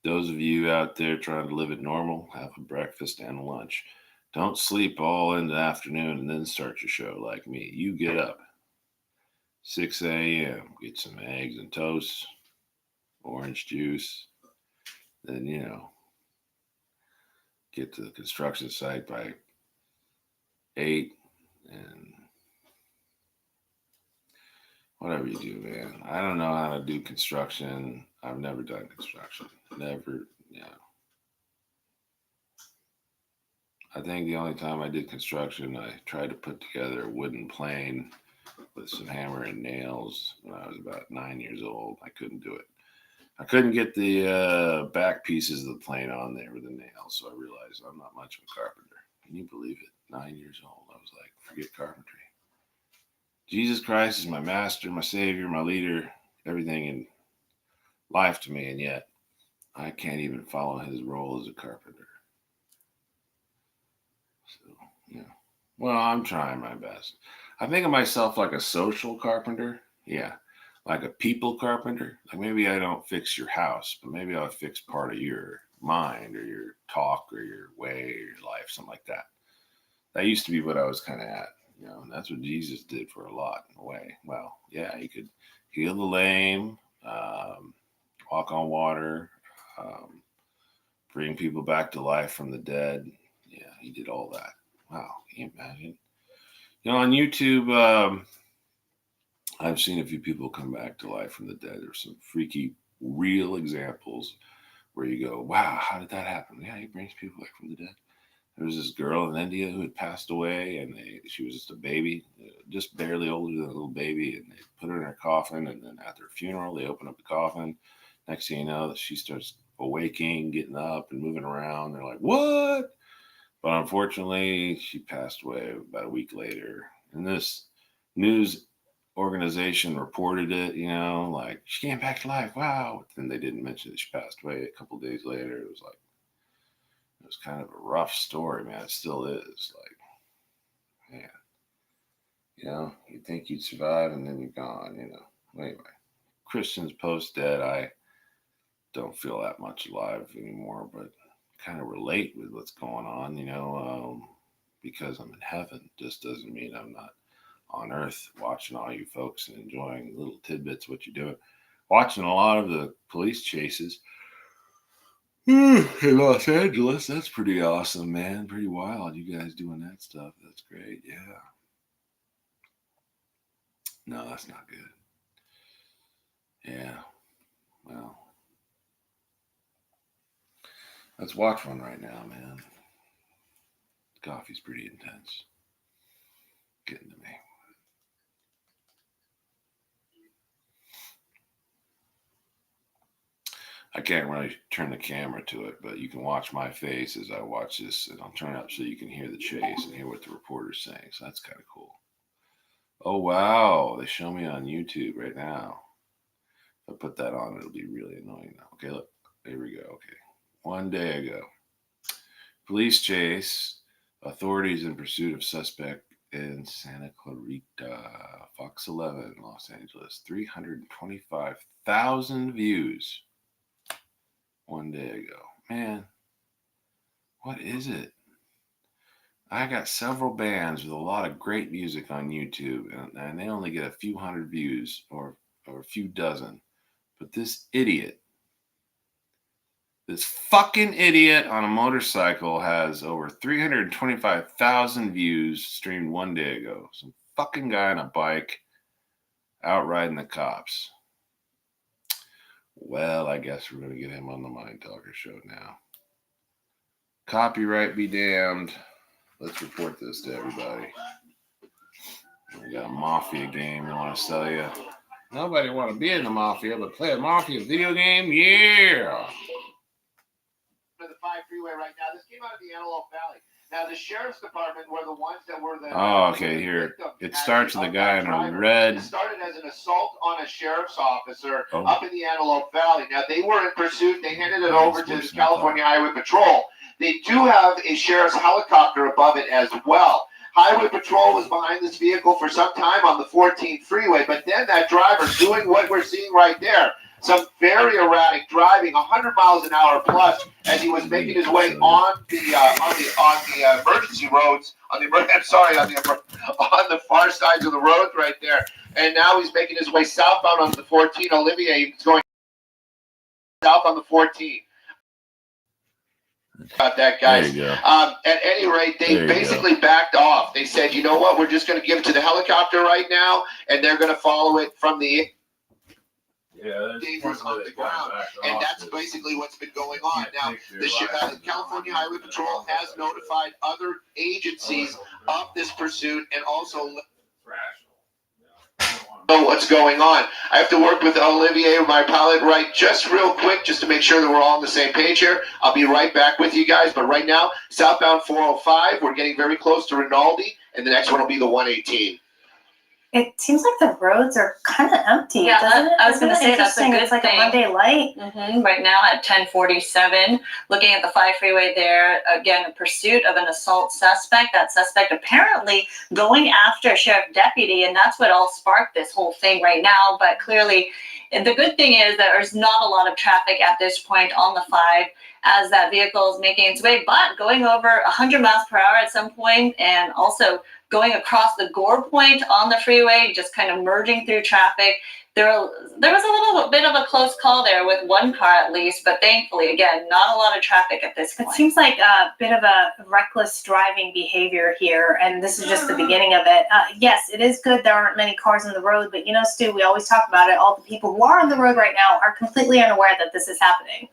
those of you out there trying to live it normal, have a breakfast and lunch. Don't sleep all in the afternoon and then start your show like me. You get up 6 a.m., get some eggs and toast, orange juice, then, get to the construction site by 8, and whatever you do, man. I don't know how to do construction. I've never done construction. Never, I think the only time I did construction, I tried to put together a wooden plane with some hammer and nails when I was about 9 years old. I couldn't do it. I couldn't get the back pieces of the plane on there with the nails, so I realized I'm not much of a carpenter. Can you believe it? 9 years old. I was like, forget carpentry. Jesus Christ is my master, my savior, my leader, everything in life to me, and yet I can't even follow his role as a carpenter. So, well, I'm trying my best. I think of myself like a social carpenter. Yeah, like a people carpenter. Like maybe I don't fix your house, but maybe I'll fix part of your mind or your talk or your way or your life, something like that. That used to be what I was kind of at. And that's what Jesus did for a lot in a way. Well, yeah, he could heal the lame, walk on water, bring people back to life from the dead. Yeah, he did all that. Wow, can you imagine? You know, on YouTube, I've seen a few people come back to life from the dead. There's some freaky, real examples where you go, wow, how did that happen? Yeah, he brings people back from the dead. There was this girl in India who had passed away, and she was just a baby, just barely older than a little baby, and they put her in her coffin, and then at their funeral, they open up the coffin. Next thing you know, she starts awaking, getting up, and moving around. They're like, what? But unfortunately, she passed away about a week later. And this news organization reported it, you know, like, she came back to life. Wow. Then they didn't mention that she passed away a couple of days later. It was like, it was kind of a rough story, man. It still is. Like, man, you know, you'd think you'd survive and then you're gone, you know. Anyway, Christians post dead, I don't feel that much alive anymore, but kind of relate with what's going on, you know, because I'm in heaven just doesn't mean I'm not on earth watching all you folks and enjoying little tidbits of what you're doing. Watching a lot of the police chases in Los Angeles. That's pretty awesome, man. Pretty wild. You guys doing that stuff. That's great. Yeah. No, that's not good. Yeah. Well, let's watch one right now, man. Coffee's pretty intense. Getting to me. I can't really turn the camera to it, but you can watch my face as I watch this, and I'll turn it up so you can hear the chase and hear what the reporter's saying. So that's kind of cool. Oh, wow. They show me on YouTube right now. If I put that on, it'll be really annoying now. Okay, look. There we go. Okay. 1 day ago. Police chase. Authorities in pursuit of suspect in Santa Clarita. Fox 11, Los Angeles. 325,000 views. 1 day ago. Man, what is it? I got several bands with a lot of great music on YouTube, and they only get a few hundred views or a few dozen. But this fucking idiot on a motorcycle has over 325,000 views streamed 1 day ago. Some fucking guy on a bike out riding the cops. Well, I guess we're going to get him on the Mind Talker show now. Copyright be damned. Let's report this to everybody. We got a Mafia game we want to sell you. Nobody want to be in the Mafia, but play a Mafia video game? Yeah! The 5 freeway right now. This came out of the Antelope Valley. Now, the sheriff's department were the ones that were the... Oh, okay, here. It starts with a guy in a red... It started as an assault on a sheriff's officer up in the Antelope Valley. Now, they were in pursuit. They handed it over to the California Highway Patrol. They do have a sheriff's helicopter above it as well. Highway Patrol was behind this vehicle for some time on the 14th freeway, but then that driver doing what we're seeing right there, some very erratic driving, 100 miles an hour plus, as he was making his way on the emergency roads, on the far sides of the roads right there, and now he's making his way southbound on the 14. Olivier, he's going south on the 14. About that, guys. At any rate, they basically backed off. They said, you know what, we're just going to give it to the helicopter right now, and they're going to follow it from the dangerous on the ground. And that's basically what's been going on. Now, the California Highway Patrol has notified other agencies of this pursuit and also know what's going on. I have to work with Olivier, my pilot, right, just real quick, just to make sure that we're all on the same page here. I'll be right back with you guys. But right now, southbound 405, we're getting very close to Rinaldi, and the next one will be the 118. It seems like the roads are kind of empty. Yeah, doesn't it? I was going to say that's a good It's like thing. a Monday light. Right now at 10:47, looking at the 5 freeway there, again, in pursuit of an assault suspect. That suspect apparently going after a sheriff deputy, and that's what all sparked this whole thing right now. But clearly, the good thing is that there's not a lot of traffic at this point on the 5 as that vehicle is making its way, but going over 100 miles per hour at some point, and also going across the Gore Point on the freeway, just kind of merging through traffic. There was a little bit of a close call there with one car at least, but thankfully, again, not a lot of traffic at this point. It seems like a bit of a reckless driving behavior here, and this is just the beginning of it. Yes, it is good there aren't many cars on the road, but Stu, we always talk about it. All the people who are on the road right now are completely unaware that this is happening.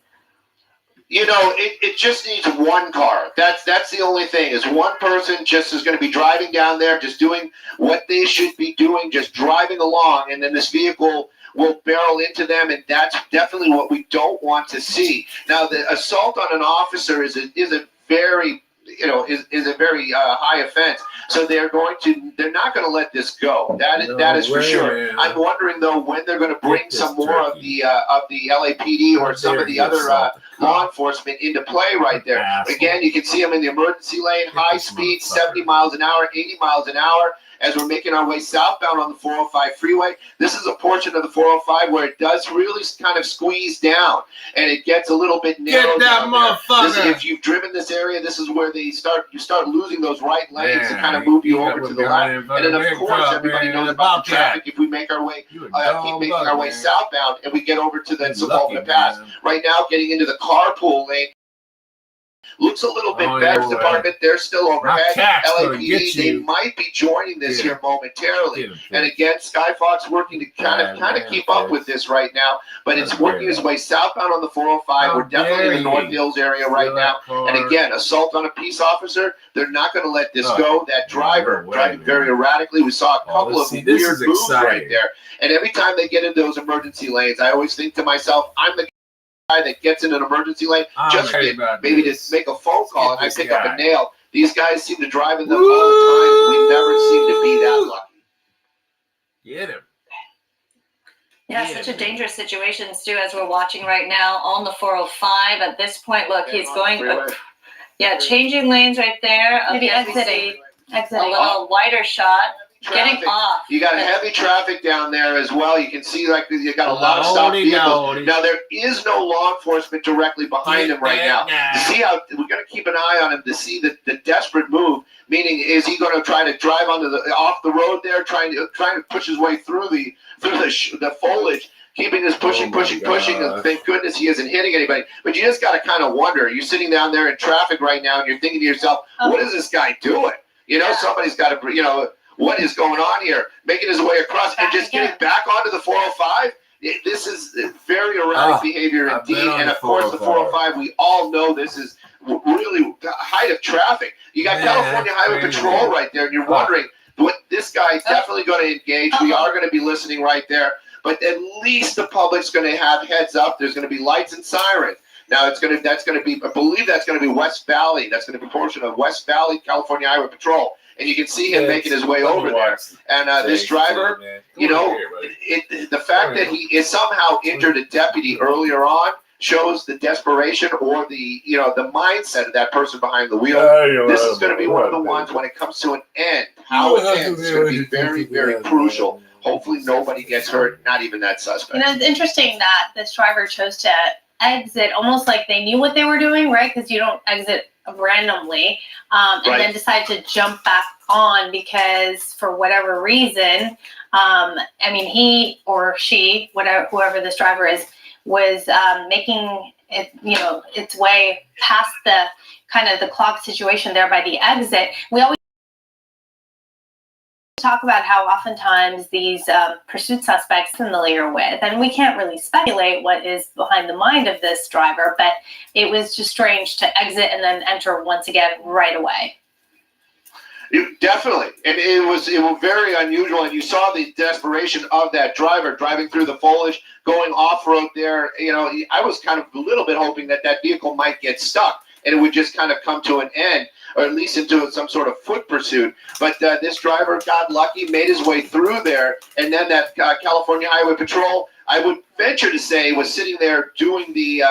It just needs one car. That's the only thing, is one person just is going to be driving down there, just doing what they should be doing, just driving along, and then this vehicle will barrel into them, and that's definitely what we don't want to see. Now, the assault on an officer is a very high offense. So they're not going to let this go. That is for sure. Man. I'm wondering though when they're going to bring some more of the LAPD or some of the other law enforcement into play right there. Again, you can see them in the emergency lane, high speed, 70 miles an hour, 80 miles an hour. As we're making our way southbound on the 405 freeway, this is a portion of the 405 where it does really kind of squeeze down, and it gets a little bit narrow. Get that motherfucker! If you've driven this area, this is where you start losing those right lanes to kind of move you over to the left. And then of course, everybody knows about the traffic. If we make our way, keep making our way southbound, and we get over to the Sepulveda Pass. Right now, getting into the carpool lane. Looks a little bit better. Department, they're still overhead. LAPD, they might be joining this here momentarily. And again, Skyfox working to kind of keep up with this right now. But it's working its way southbound on the 405. We're definitely in the North Hills area right now. And again, assault on a peace officer. They're not going to let this go. That driver driving very erratically. We saw a couple of weird moves right there. And every time they get into those emergency lanes, I always think to myself, I'm the guy that gets in an emergency lane maybe just make a phone call and I pick up a nail. These guys seem to drive in them all the time. We never seem to be that lucky. Get him. Yeah, such a dangerous situation, Stu, as we're watching right now on the 405. At this point, look, he's going, changing lanes right there. Maybe exiting. A little wider shot. Getting off. You got heavy traffic down there as well. You can see you got a lot of stopped vehicles. Now there is no law enforcement directly behind him right now. To see how we're going to keep an eye on him to see the desperate move. Meaning, is he going to try to drive off the road there, trying to push his way through the foliage, keeping this pushing. And thank goodness he isn't hitting anybody. But you just got to kind of wonder. You're sitting down there in traffic right now, and you're thinking to yourself, what is this guy doing? Somebody's got to, what is going on here? Making his way across and just getting back onto the 405. This is very erratic behavior indeed. And of course, the 405, we all know this is really the height of traffic. You got California Highway Patrol right there, and you're wondering, this guy's definitely going to engage. We are going to be listening right there. But at least the public's going to have heads up. There's going to be lights and sirens. Now I believe that's going to be West Valley. That's going to be a portion of West Valley California Highway Patrol. And you can see him making his way over there. And this driver, the fact that he is somehow injured a deputy earlier on shows the desperation or the mindset of that person behind the wheel. This is going to be one of the ones when it comes to an end. How it ends is going to be very, very crucial. Hopefully nobody gets hurt, not even that suspect. It's interesting that this driver chose to exit almost like they knew what they were doing, right? Because you don't exit randomly and then decide to jump back on because for whatever reason, he or she, whoever this driver is, was making it, its way past the kind of the clogged situation there by the exit. We always talk about how oftentimes these pursuit suspects are familiar with, and we can't really speculate what is behind the mind of this driver, but it was just strange to exit and then enter once again right away. Definitely, and it was very unusual, and you saw the desperation of that driver driving through the foliage, going off-road there. I was kind of a little bit hoping that vehicle might get stuck, and it would just kind of come to an end, or at least into some sort of foot pursuit. But this driver got lucky, made his way through there, and then that California Highway Patrol, I would venture to say was sitting there doing the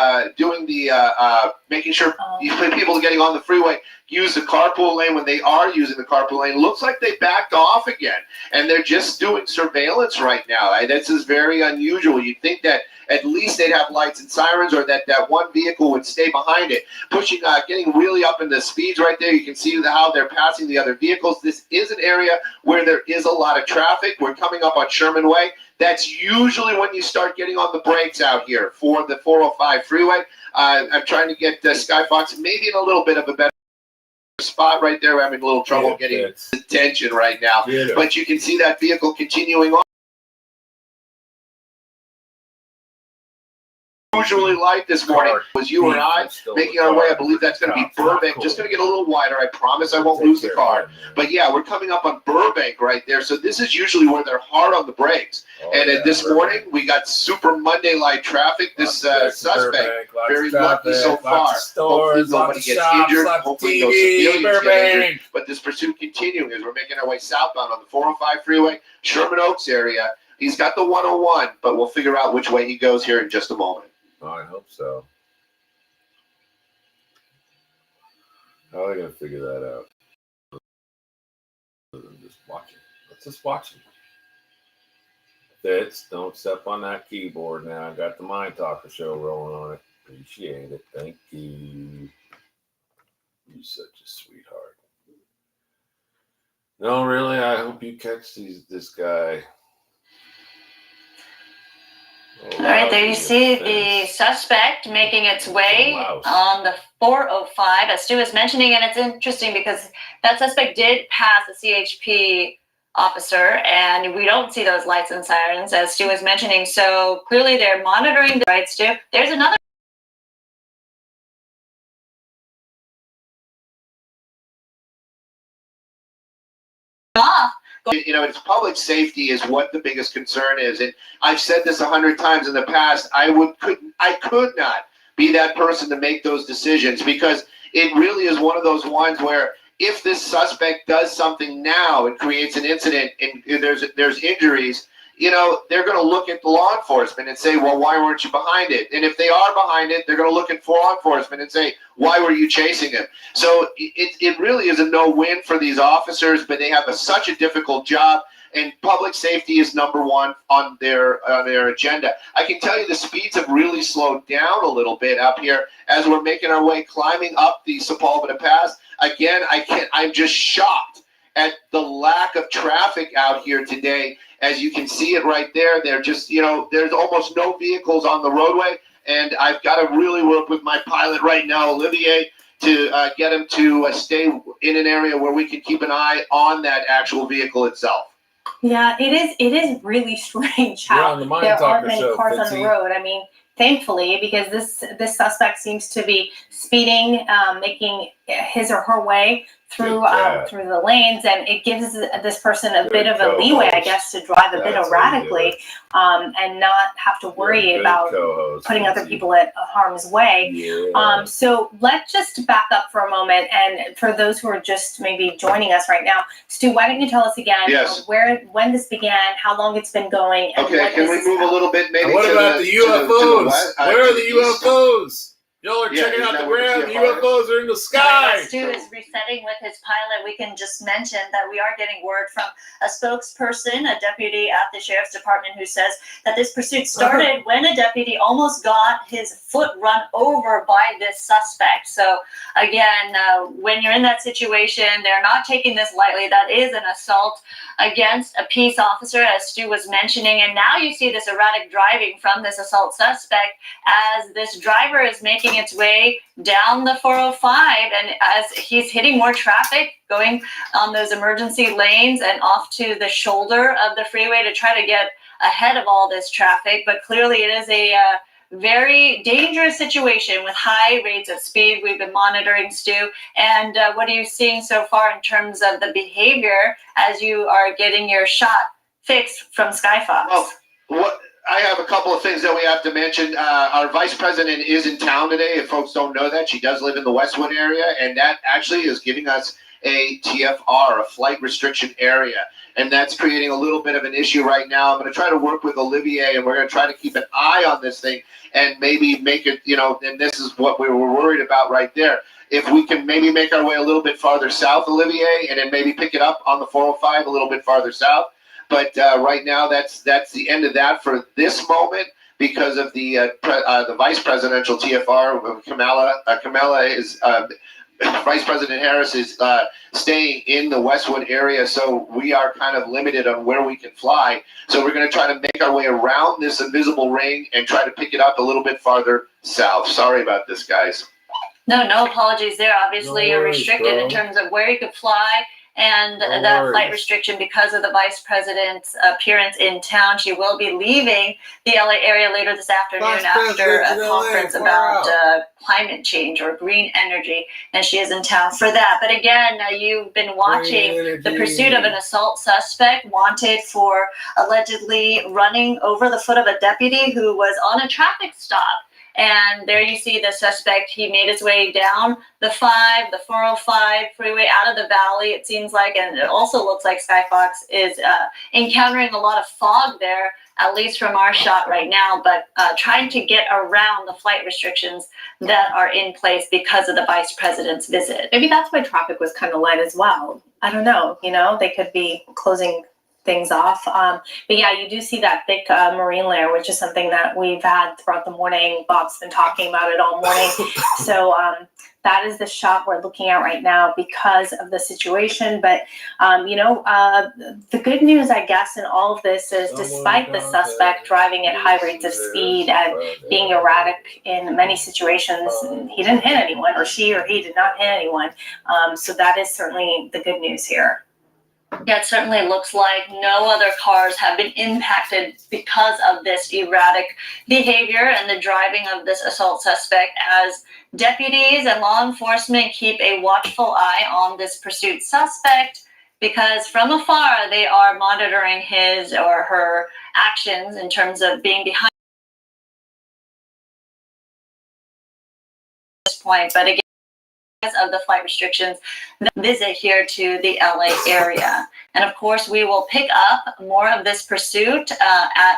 making sure people getting on the freeway use the carpool lane when they are using the carpool lane. Looks like they backed off again, and they're just doing surveillance right now. This is very unusual. You'd think that at least they'd have lights and sirens, or that one vehicle would stay behind it, pushing, getting really up in the speeds right there. You can see how they're passing the other vehicles. This is an area where there is a lot of traffic. We're coming up on Sherman Way. That's usually when you start getting on the brakes out here for the 405 freeway. I'm trying to get Sky Fox maybe in a little bit of a better spot right there. We're having a little trouble getting attention right now. But you can see that vehicle continuing on. Usually light this morning was you and I making our way. I believe that's going to be Burbank. Just going to get a little wider. I promise I won't lose the car. But yeah, we're coming up on Burbank right there. So this is usually where they're hard on the brakes. And this morning we got super Monday light traffic. This suspect very lucky so far. Hopefully nobody gets injured. Hopefully no civilians get injured. But this pursuit continuing as we're making our way southbound on the 405 freeway, Sherman Oaks area. He's got the 101, but we'll figure out which way he goes here in just a moment. I hope so. How are they going to figure that out? Just watch it. Let's just watch it. Fitz, don't step on that keyboard now. I got the Mind Talker show rolling on it. Appreciate it. Thank you. You're such a sweetheart. No, really, I hope you catch this guy. All right, there you see the suspect making its way on the 405, as Stu was mentioning, and it's interesting because that suspect did pass a CHP officer, and we don't see those lights and sirens, as Stu was mentioning, so clearly they're monitoring the right, Stu. There's another off. You know, it's public safety is what the biggest concern is, and I've said this 100 times in the past. I could not be that person to make those decisions, because it really is one of those ones where if this suspect does something now and creates an incident and there's injuries, you know, they're going to look at the law enforcement and say, well, why weren't you behind it? And if they are behind it, they're going to look at law enforcement and say, why were you chasing him? So it really is a no-win for these officers, but they have such a difficult job, and public safety is number one on their agenda. I can tell you the speeds have really slowed down a little bit up here as we're making our way, climbing up the Sepulveda Pass. Again, I'm just shocked at the lack of traffic out here today. As you can see it right there, they're just, you know, there's almost no vehicles on the roadway, and I've got to really work with my pilot right now, Olivier, to get him to stay in an area where we can keep an eye on that actual vehicle itself. Yeah, it is really strange how there aren't many cars on the road. I mean, thankfully, because this suspect seems to be speeding, making his or her way through the lanes, and it gives this person a bit of a leeway, I guess, to drive a bit erratically, and not have to worry about putting other people at harm's way. So let's just back up for a moment, and for those who are just maybe joining us right now, Stu, why don't you tell us again when this began, how long it's been going, and okay, can we move a little bit maybe? And what about the UFOs? Where are the UFOs? Y'all are checking out the ground. The UFOs are in the sky. Stu is resetting with his pilot. We can just mention that we are getting word from a spokesperson, a deputy at the sheriff's department, who says that this pursuit started when a deputy almost got his foot run over by this suspect. So again, when you're in that situation, they're not taking this lightly. That is an assault against a peace officer, as Stu was mentioning. And now you see this erratic driving from this assault suspect as this driver is making its way down the 405, and as he's hitting more traffic going on those emergency lanes and off to the shoulder of the freeway to try to get ahead of all this traffic. But clearly it is a very dangerous situation with high rates of speed. We've been monitoring, Stu, and what are you seeing so far in terms of the behavior as you are getting your shot fixed from Skyfox? Well, I have a couple of things that we have to mention. Our vice president is in town today. If folks don't know that, she does live in the Westwood area, and that actually is giving us a TFR, a flight restriction area. And that's creating a little bit of an issue right now. I'm going to try to work with Olivier, and we're going to try to keep an eye on this thing and maybe make it, and this is what we were worried about right there. If we can maybe make our way a little bit farther south, Olivier, and then maybe pick it up on the 405 a little bit farther south. But right now, that's the end of that for this moment because of the vice presidential TFR. Kamala is Vice President Harris is staying in the Westwood area, so we are kind of limited on where we can fly. So we're going to try to make our way around this invisible ring and try to pick it up a little bit farther south. Sorry about this, guys. No apologies there. Obviously, you're restricted in terms of where you could fly and that flight restriction because of the vice president's appearance in town. She will be leaving the LA area later this afternoon after a conference about climate change or green energy, and she is in town for that. But again, you've been watching the pursuit of an assault suspect wanted for allegedly running over the foot of a deputy who was on a traffic stop. And there you see the suspect. He made his way down the 405 freeway out of the valley, it seems like. And it also looks like Skyfox is encountering a lot of fog there, at least from our shot right now, but trying to get around the flight restrictions that are in place because of the vice president's visit. Maybe that's why traffic was kind of light as well. I don't know. They could be closing things off. But yeah, you do see that thick marine layer, which is something that we've had throughout the morning. Bob's been talking about it all morning. So that is the shot we're looking at right now because of the situation. But, the good news, I guess, in all of this is despite the suspect driving at high rates of speed and being erratic in many situations, he didn't hit anyone, or she or he did not hit anyone. So that is certainly the good news here. Yeah, it certainly looks like no other cars have been impacted because of this erratic behavior and the driving of this assault suspect, as deputies and law enforcement keep a watchful eye on this pursuit suspect, because from afar they are monitoring his or her actions in terms of being behind this point. But again, of the flight restrictions, the visit here to the LA area. And of course, we will pick up more of this pursuit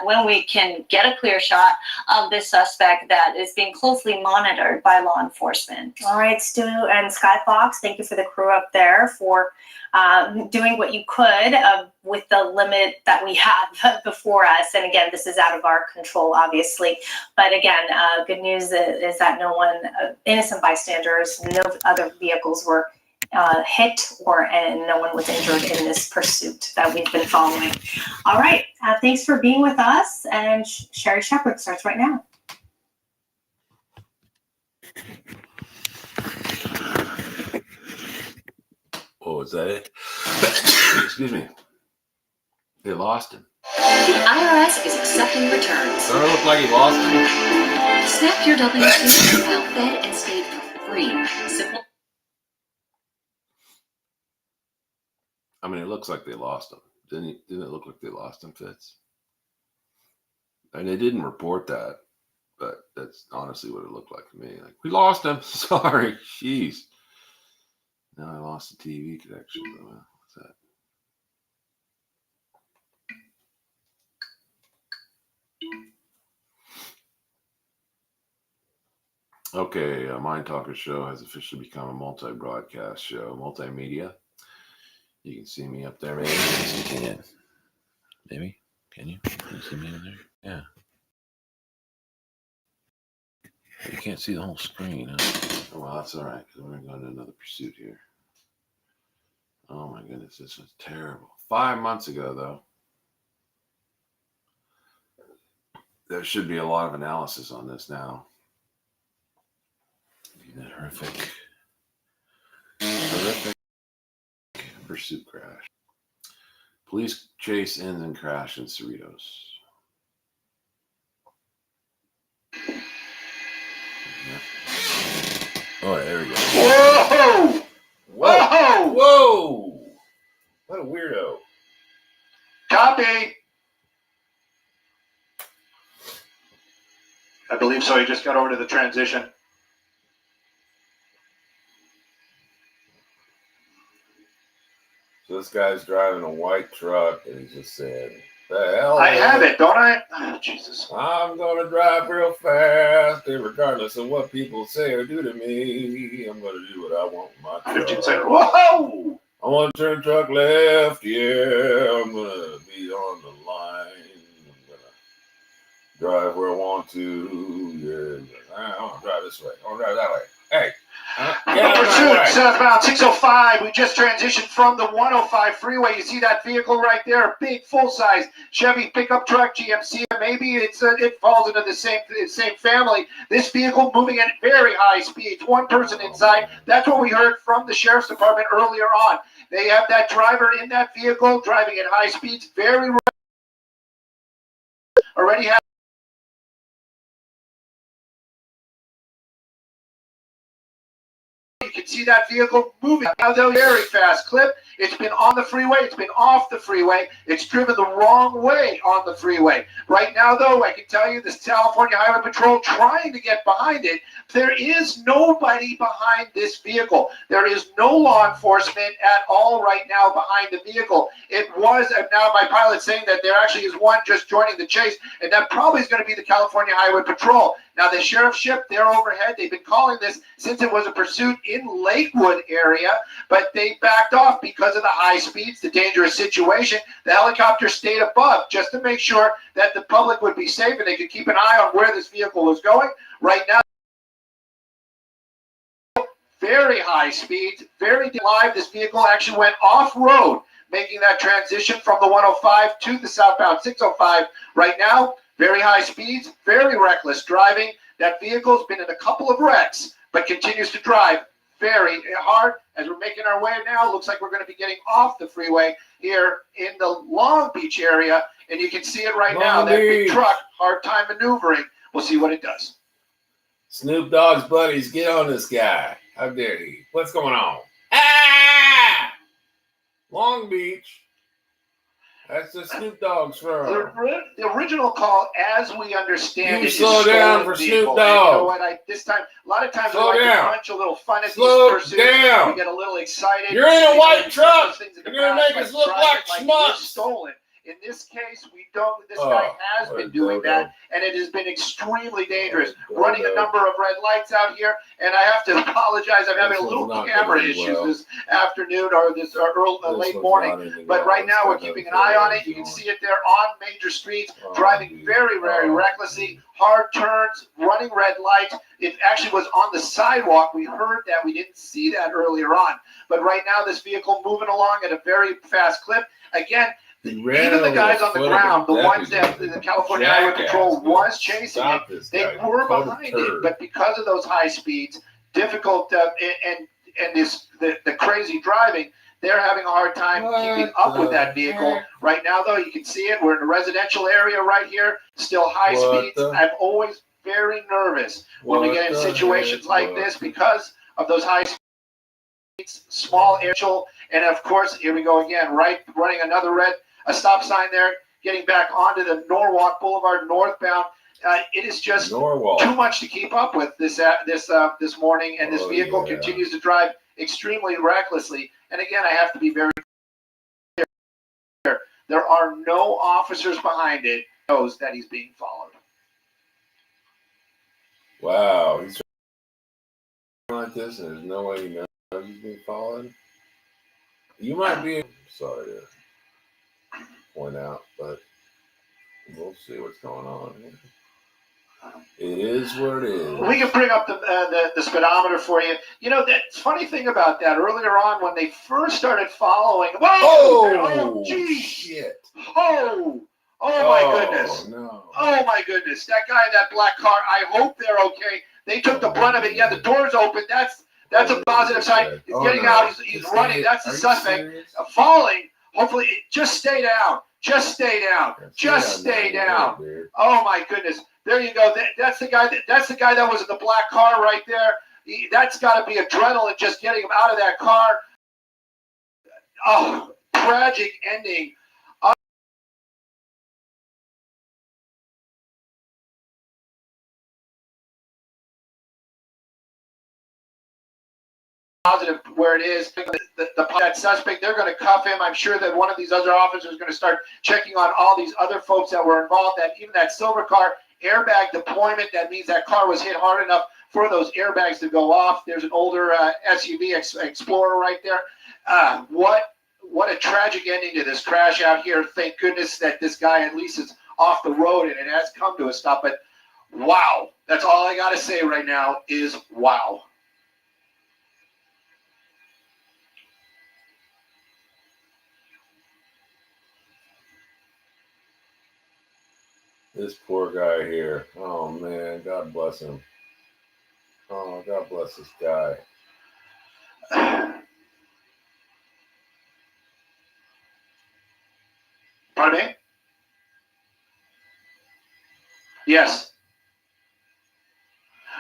when we can get a clear shot of this suspect that is being closely monitored by law enforcement. All right, Stu and Skyfox, thank you for the crew up there for doing what you could with the limit that we have before us. And again, this is out of our control, obviously. But again, good news is that no one, innocent bystanders, no other vehicles were hit and no one was injured in this pursuit that we've been following. All right, thanks for being with us. And Sherry Shepherd starts right now. Oh, is that it? Excuse me. They lost him. The IRS is accepting returns. Doesn't it look like he lost him? Snap your W-2 file fed and stayed for free. Simple. I mean, it looks like they lost him. Didn't it look like they lost him, Fitz? And they didn't report that, but that's honestly what it looked like to me. Like, we lost him. Sorry. Jeez. Now I lost the TV connection. What's that? Okay, Mind Talker Show has officially become a multi-broadcast show, multimedia. You can see me up there, maybe. Yes, you can. Maybe? Can you? Can you see me in there? Yeah. You can't see the whole screen, huh? Oh, well, that's all right, because we're going to another pursuit here. Oh, my goodness, this was terrible. 5 months ago, though, there should be a lot of analysis on this now. That horrific pursuit crash. Police chase ends in crash in Cerritos. Yeah. Oh, there we go. Whoa! Whoa! Whoa! What a weirdo. Copy. I believe so. He just got over to the transition. this guy's driving a white truck, and he just said, "The hell." I have it, don't I? Oh, Jesus. I'm gonna drive real fast, and regardless of what people say or do to me, I'm gonna do what I want with my 15 truck. seconds. Whoa! I want to turn truck left, yeah. I'm gonna be on the line. I'm gonna drive where I want to, yeah. I want to drive this way. I want to drive that way. Hey, get out of my Pursuit way. southbound 605. We just transitioned from the 105 freeway. You see that vehicle right there? A big full-size Chevy pickup truck, GMC. Maybe it falls into the same family. This vehicle moving at very high speeds. One person inside. That's what we heard from the sheriff's department earlier on. They have that driver in that vehicle driving at high speeds. Already have. You can see that vehicle moving at a very fast clip. It's been on the freeway. It's been off the freeway. It's driven the wrong way on the freeway. Right now, though, I can tell you this California Highway Patrol trying to get behind it. There is nobody behind this vehicle. There is no law enforcement at all right now behind the vehicle. It was, and now my pilot's saying that there actually is one just joining the chase, and that probably is going to be the California Highway Patrol. Now, the sheriff's ship, they're overhead. They've been calling this since it was a pursuit in Lakewood area, but they backed off because of the high speeds, the dangerous situation. The helicopter stayed above just to make sure that the public would be safe and they could keep an eye on where this vehicle was going. Right now, very high speeds, very live. This vehicle actually went off-road, making that transition from the 105 to the southbound 605. Right now, very high speeds, very reckless driving. That vehicle's been in a couple of wrecks, but continues to drive very hard. As we're making our way now, looks like we're going to be getting off the freeway here in the Long Beach area, and you can see it right now. That big truck, hard time maneuvering. We'll see what it does. Snoop Dogg's buddies, get on this guy. How dare he? What's going on? Ah! Long Beach. That's the Snoop Dogg's firm. The original call, as we understand You it, slow is down stolen for vehicle. Snoop Dogg. And you know what? This time, a lot of times Slow I like down. to punch a little fun at Slow these pursuits. down. We get a little excited. You're in a We white do truck. those things in the You're gonna past, make us look driving like it's schmucks. stolen. In this case, we don't. This guy has been doing that, and it has been extremely dangerous. Running a number of red lights out here, and I have to apologize. I'm having a little camera issues this afternoon or this late morning. But right now, we're keeping an eye on it. You can see it there on major streets, driving very, very recklessly. Hard turns, running red lights. It actually was on the sidewalk. We heard that. We didn't see that earlier on. But right now, this vehicle moving along at a very fast clip. Again, even the guys on the ground, the ones that the California Highway Patrol was chasing it, they were behind it. But because of those high speeds, difficult and the crazy driving, they're having a hard time keeping up with that vehicle. Right now, though, you can see it. We're in a residential area right here. Still high speeds. I'm always very nervous when we get in situations like this because of those high speeds, small air. And of course, here we go again, right? Running another a stop sign there, getting back onto the Norwalk Boulevard northbound. It is just too much to keep up with this morning, and this vehicle continues to drive extremely recklessly. And again, I have to be very clear. There are no officers behind it. Knows that he's being followed. Wow, he's like this, and there's no way he knows he's being followed. You might be sorry to point out, but we'll see what's going on here. It is what it is. We can bring up the speedometer for you. You know, the funny thing about that, earlier on when they first started following, oh, geez. Shit. Oh my goodness. No. Oh my goodness. That guy in that black car, I hope they're okay. They took the brunt of it. Yeah, the door's open. That's a positive sign. He's getting out. He's running. That's the suspect. Falling. Hopefully, just stay down. Just stay down. Just stay down. Oh my goodness. There you go. That's the guy. That's the guy that was in the black car right there. That's got to be adrenaline just getting him out of that car. Oh, tragic ending. positive where it is. That suspect, they're going to cuff him. I'm sure that one of these other officers is going to start checking on all these other folks that were involved. That even that silver car airbag deployment, that means that car was hit hard enough for those airbags to go off. There's an older SUV Explorer right there. What a tragic ending to this crash out here. Thank goodness that this guy at least is off the road and it has come to a stop. But wow, that's all I got to say right now is wow. This poor guy here. Oh, man. God bless him. Oh, God bless this guy. Pardon me? Yes.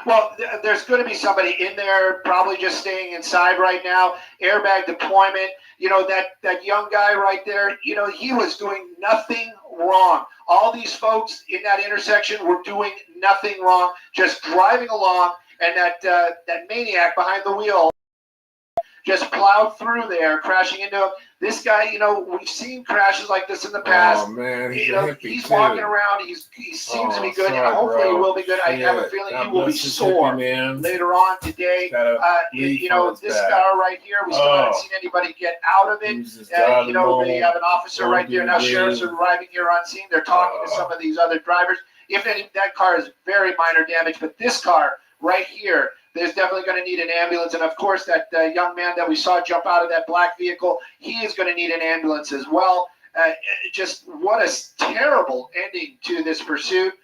Well, there's going to be somebody in there probably just staying inside right now. Airbag deployment. You know, that young guy right there, you know, he was doing nothing wrong. All these folks in that intersection were doing nothing wrong, just driving along, and that maniac behind the wheel just plowed through there, crashing into him. This guy, you know, we've seen crashes like this in the past. Oh, man, he's he's walking around. He seems to be good. Sorry, hopefully bro. he will be good. I have a feeling he will be sore later on today. You know, this car right here, we still haven't seen anybody get out of it. You know, they have an officer right there now. Sheriffs are arriving here on scene. They're talking to some of these other drivers. If any, that car is very minor damage, but this car right here, there's definitely going to need an ambulance. And of course, that young man that we saw jump out of that black vehicle, he is going to need an ambulance as well. Just what a terrible ending to this pursuit.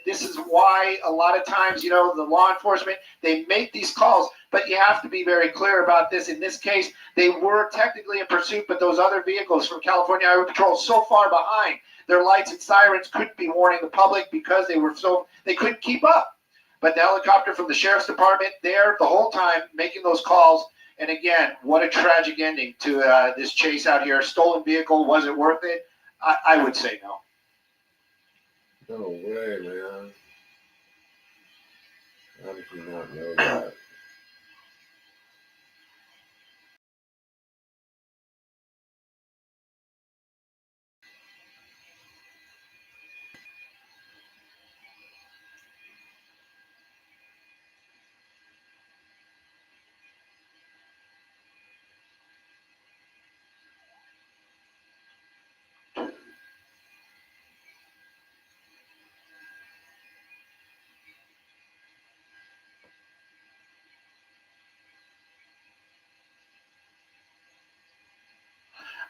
This is why a lot of times, you know, the law enforcement, they make these calls, but you have to be very clear about this. In this case, they were technically in pursuit, but those other vehicles from California Highway Patrol so far behind, their lights and sirens couldn't be warning the public because they couldn't keep up. But the helicopter from the sheriff's department there the whole time making those calls. And again, what a tragic ending to this chase out here. Stolen vehicle, was it worth it? I would say no. No way, man. How did you not know that?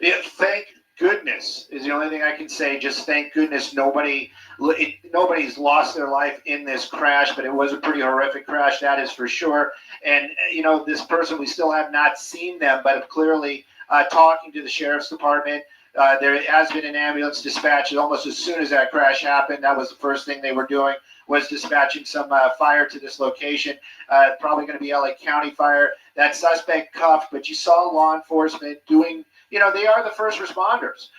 Yeah, thank goodness is the only thing I can say. Just thank goodness nobody's lost their life in this crash, but it was a pretty horrific crash, that is for sure. And, you know, this person, we still have not seen them, but have clearly talking to the sheriff's department. There has been an ambulance dispatched almost as soon as that crash happened. That was the first thing they were doing, was dispatching some fire to this location. Probably going to be LA County Fire. That suspect cuffed, but you saw law enforcement doing, you know, they are the first responders.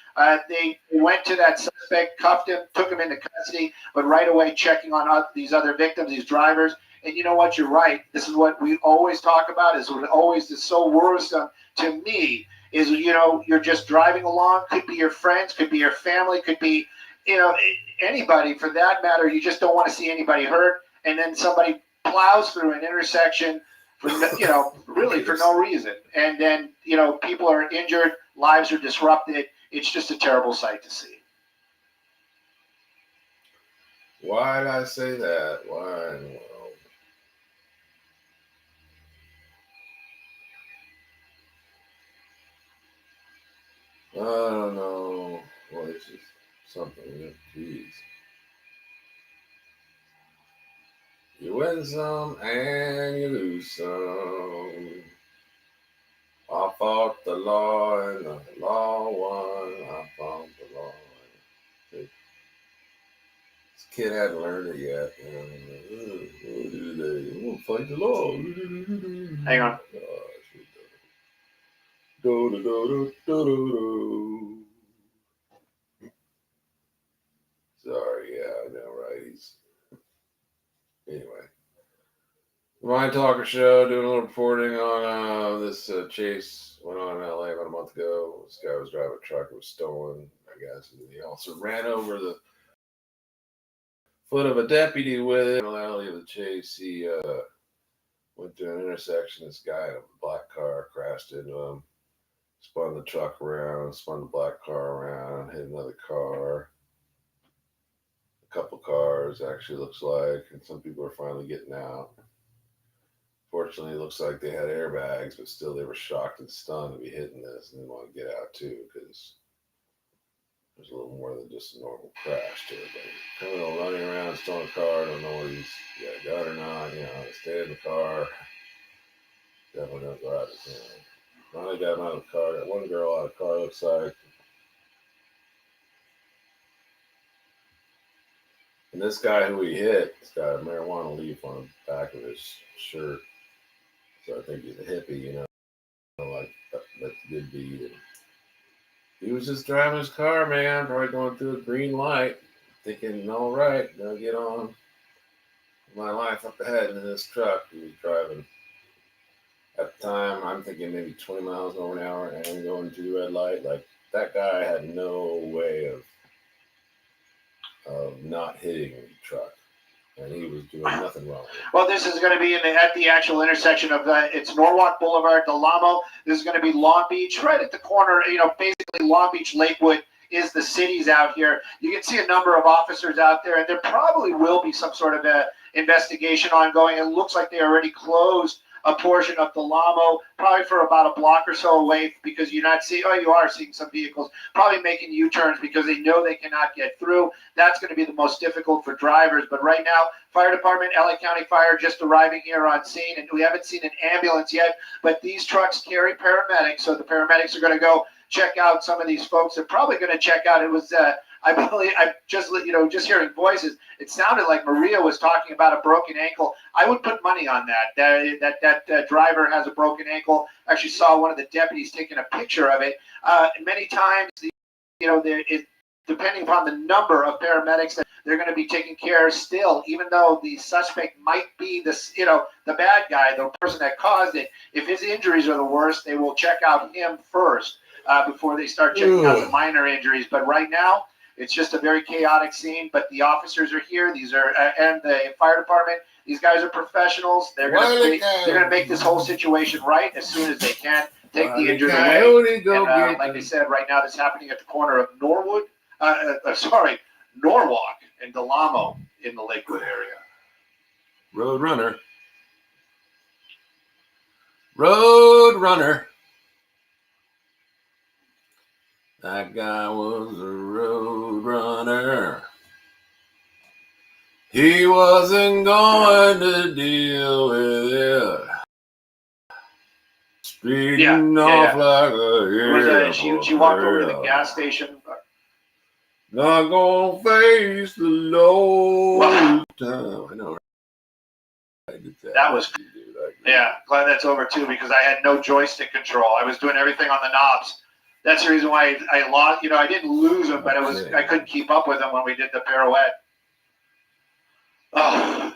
They went to that suspect, cuffed him, took him into custody, but right away checking on these other victims, these drivers. And you know what? You're right. This is what we always talk about, is what always is so worrisome to me, is, you know, you're just driving along, could be your friends, could be your family, could be, you know, anybody for that matter. You just don't want to see anybody hurt. And then somebody plows through an intersection for, you know, really for no reason. And then, you know, people are injured, lives are disrupted. It's just a terrible sight to see. Why did I say that? Why in the world? I don't know. Well, it's just something. Jeez. You win some and you lose some. I fought the law and the law won. I fought the law. This kid hadn't learned it yet. I'm gonna fight the law. Hang on. Sorry, yeah, I know, right? Anyway, Mind Talker Show, doing a little reporting on this chase went on in LA about a month ago. This guy was driving a truck. It was stolen, I guess. And he also ran over the foot of a deputy with it. In the alley of the chase, he went to an intersection. This guy in a black car crashed into him, spun the truck around, spun the black car around, hit another car. A couple cars, actually, looks like. And some people are finally getting out. Fortunately, it looks like they had airbags, but still they were shocked and stunned to be hitting this and they want to get out too because there's a little more than just a normal crash to it. But criminal running around, stolen car, don't know whether he's got a gun or not, stay in the car. Definitely don't go out of town. Finally got him out of the car, got one girl out of the car, looks like. And this guy who he hit, he's got a marijuana leaf on the back of his shirt. So I think he's a hippie, like the good deed. And he was just driving his car, man, probably going through a green light, thinking, all right, gonna get on my life up ahead in this truck. He was driving at the time, I'm thinking maybe 20 miles over an hour and going to the red light. Like that guy had no way of not hitting the truck. And he was doing nothing wrong. Well, this is going to be at the actual intersection of it's Norwalk Boulevard, Del Amo. This is going to be Long Beach, right at the corner. Basically Long Beach, Lakewood is the cities out here. You can see a number of officers out there, and there probably will be some sort of a investigation ongoing. It looks like they already closed a portion of Del Amo, probably for about a block or so away, because you are seeing some vehicles probably making U-turns because they know they cannot get through. That's going to be the most difficult for drivers. But right now, fire department, LA County Fire just arriving here on scene, and we haven't seen an ambulance yet, but these trucks carry paramedics, so the paramedics are going to go check out some of these folks. They're probably going to check out, it was, I believe, I just hearing voices, it sounded like Maria was talking about a broken ankle. I would put money on that driver has a broken ankle. Actually saw one of the deputies taking a picture of it. Many times, depending upon the number of paramedics that they're going to be taking care of still, even though the suspect might be the bad guy, the person that caused it. If his injuries are the worst, they will check out him first before they start checking out the minor injuries. But right now, it's just a very chaotic scene. But the officers are here. These are and the fire department. These guys are professionals. They're going to make this whole situation right as soon as they can. Take the injured away. And like I said, right now, this is happening at the corner of Norwalk and Del Amo in the Lakewood area. Road runner. That guy was a road runner. He wasn't going to deal with it. Speeding off like a hero. She walked over to the gas station. Not gonna face the low time. I know. That was, glad that's over too, because I had no joystick control. I was doing everything on the knobs. That's the reason why I lost. I didn't lose them, but I couldn't keep up with them when we did the pirouette. Oh.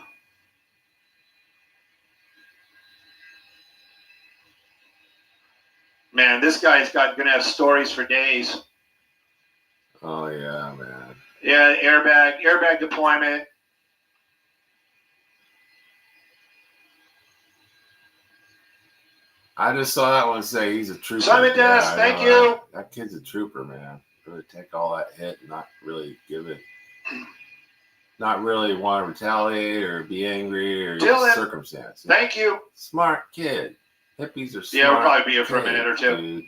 Man, this guy's gonna have stories for days. Oh yeah, man. Yeah, airbag deployment. I just saw that one say he's a trooper. Simon Des, thank you. That kid's a trooper, man. Really take all that hit and not really not really want to retaliate or be angry or circumstance. Thank you. Smart kid. Hippies are smart. Yeah, we'll probably be here for a minute or two. Dude.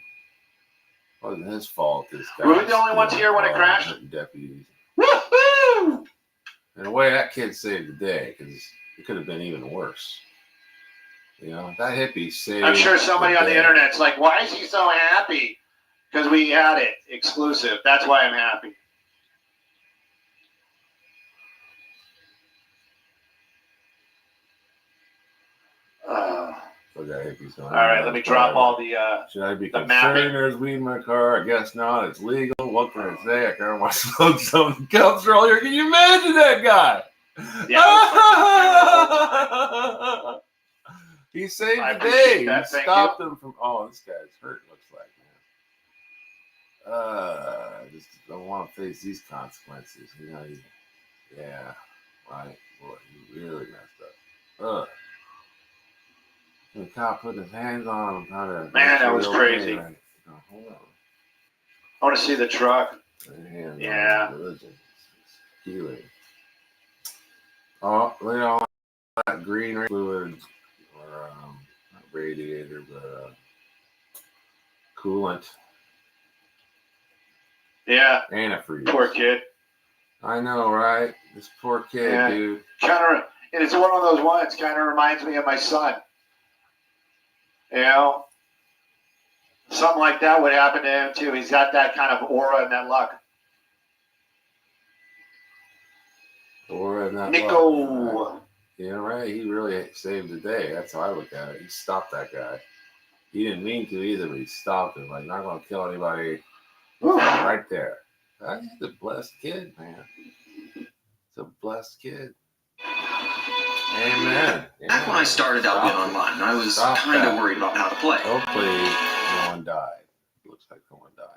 Wasn't his fault. This guy. Were we the only ones here when it crashed? Deputies. Woohoo! In a way, that kid saved the day because it could have been even worse. That hippie saved. I'm sure somebody on the internet's like, "Why is he so happy?" Because we had it exclusive. That's why I'm happy. All right, let me drop all the. Should I be concerned there's weed in my car? I guess not. It's legal. What can I say? I kind of want to smoke some cups earlier. Can you imagine that guy? Yeah. He saved I the appreciate day. that. He Thank stopped him from. Oh, this guy's hurt. Looks like, man. I just don't want to face these consequences. You know. Yeah. Right. Boy, he really messed up. The cop putting his hands on him, trying to. Man, that was okay, crazy. right? Oh, hold on. I want to see the truck. Yeah. Religion. It's healing. Oh, look at all that green fluid, or not radiator, but coolant. Yeah. Antifreeze. Poor kid. I know, right? This poor kid, Yeah. dude. And it's one of those ones. Kind of reminds me of my son. You know, something like that would happen to him too. He's got that kind of aura and that luck. Aura and that Nico. luck, right? Yeah, right. He really saved the day. That's how I look at it. He stopped that guy. He didn't mean to either, but he stopped him. Like, not going to kill anybody. Right there. He's a blessed kid, man. It's a blessed kid. Amen. Back when I started out being online, I was kind of worried about how to play. Hopefully, no one died. Looks like no one died.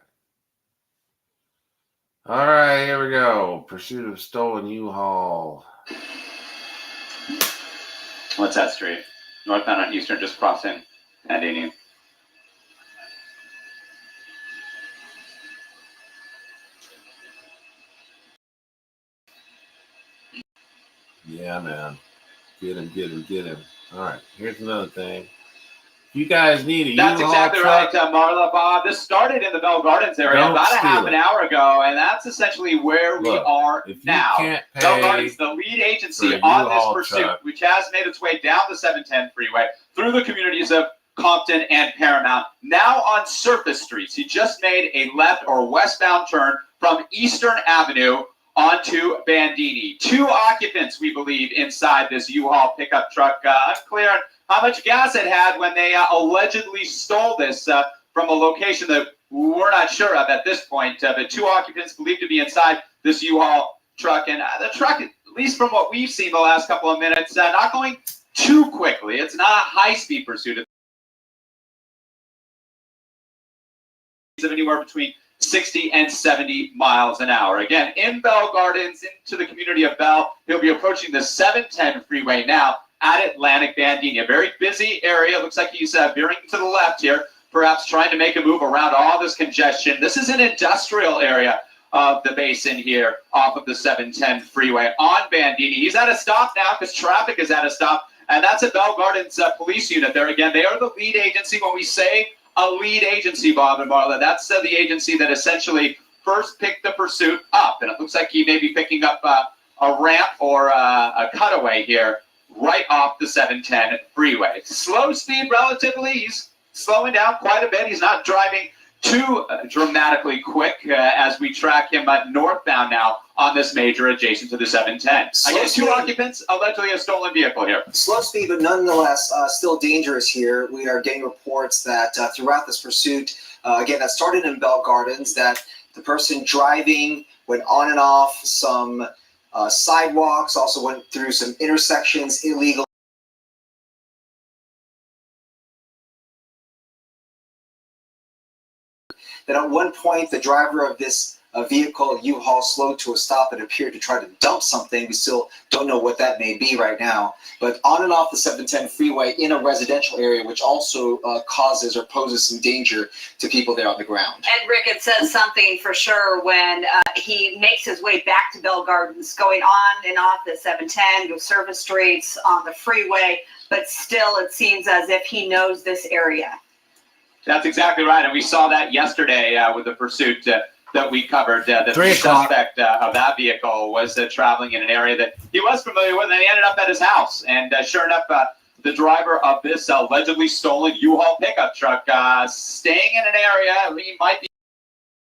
All right, here we go. Pursuit of stolen U-Haul. What's that street? Northbound on Eastern, just crossing Bandini. Yeah, man. Get him. All right, here's another thing. You guys need a U-Haul That's exactly truck. right, Marla. Bob, this started in the Bell Gardens area about a half an hour ago, and that's essentially where we are now. Bell Gardens, the lead agency on this pursuit, which has made its way down the 710 freeway through the communities of Compton and Paramount, now on surface streets. He just made a left or westbound turn from Eastern Avenue onto Bandini. 2 occupants, we believe, inside this U-Haul pickup truck. Unclear how much gas it had when they allegedly stole this from a location that we're not sure of at this point. But 2 occupants believed to be inside this U-Haul truck. And the truck, at least from what we've seen the last couple of minutes, not going too quickly. It's not a high-speed pursuit. It's anywhere between 60 and 70 miles an hour. Again, in Bell Gardens, into the community of Bell, he'll be approaching the 710 freeway now at Atlantic Bandini. A very busy area. Looks like he's veering to the left here, perhaps trying to make a move around all this congestion. This is an industrial area of the basin here off of the 710 freeway on Bandini. He's at a stop now because traffic is at a stop, and that's a Bell Gardens police unit there. Again, they are the lead agency. When we say a lead agency, Bob and Marla, that's the agency that essentially first picked the pursuit up. And it looks like he may be picking up a ramp or a cutaway here right off the 710 freeway. Slow speed relatively. He's slowing down quite a bit. He's not driving too dramatically quick as we track him northbound now on this major adjacent to the 710. Again, 2 occupants, allegedly a stolen vehicle here. Slow speed, but nonetheless still dangerous here. We are getting reports that throughout this pursuit, again, that started in Bell Gardens, that the person driving went on and off some sidewalks, also went through some intersections illegally. Then at one point, the driver of this vehicle, U-Haul, slowed to a stop and appeared to try to dump something. We still don't know what that may be right now. But on and off the 710 freeway in a residential area, which also causes or poses some danger to people there on the ground. And Rick, it says something for sure when he makes his way back to Bell Gardens, going on and off the 710, go service streets on the freeway, but still it seems as if he knows this area. That's exactly right, and we saw that yesterday with the pursuit that we covered. The suspect of that vehicle was traveling in an area that he was familiar with, and he ended up at his house. And sure enough, the driver of this allegedly stolen U-Haul pickup truck staying in an area he might be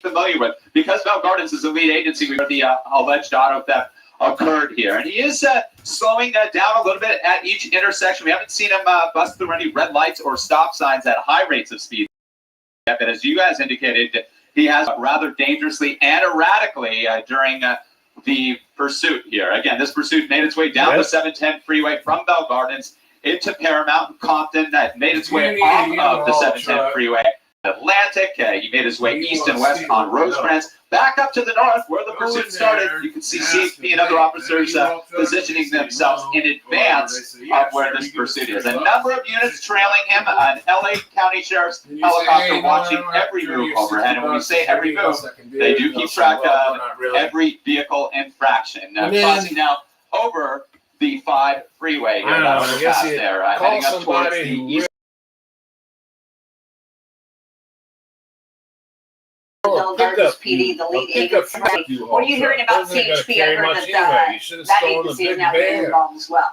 familiar with. Because Bell Gardens is the lead agency, we heard the alleged auto theft occurred here. And he is slowing down a little bit at each intersection. We haven't seen him bust through any red lights or stop signs at high rates of speed. But as you guys indicated, he has rather dangerously and erratically during the pursuit here. Again, this pursuit made its way down the 710 freeway from Bell Gardens into Paramount and Compton, made its way off of the 710 freeway. Atlantic, he made his way east and west on Rosecrans, back up to the north where the pursuit started. You can see CHP and other officers positioning themselves in advance of where this pursuit is. A number of units trailing him, an LA County Sheriff's helicopter watching every move overhead. And when we say every move, they do keep track of every vehicle infraction. Crossing now over the 5 freeway here, that overpass there, heading up towards the east. Gardens PD, the lead agency. What are you hearing about CHP? I heard that agency is now getting involved as well.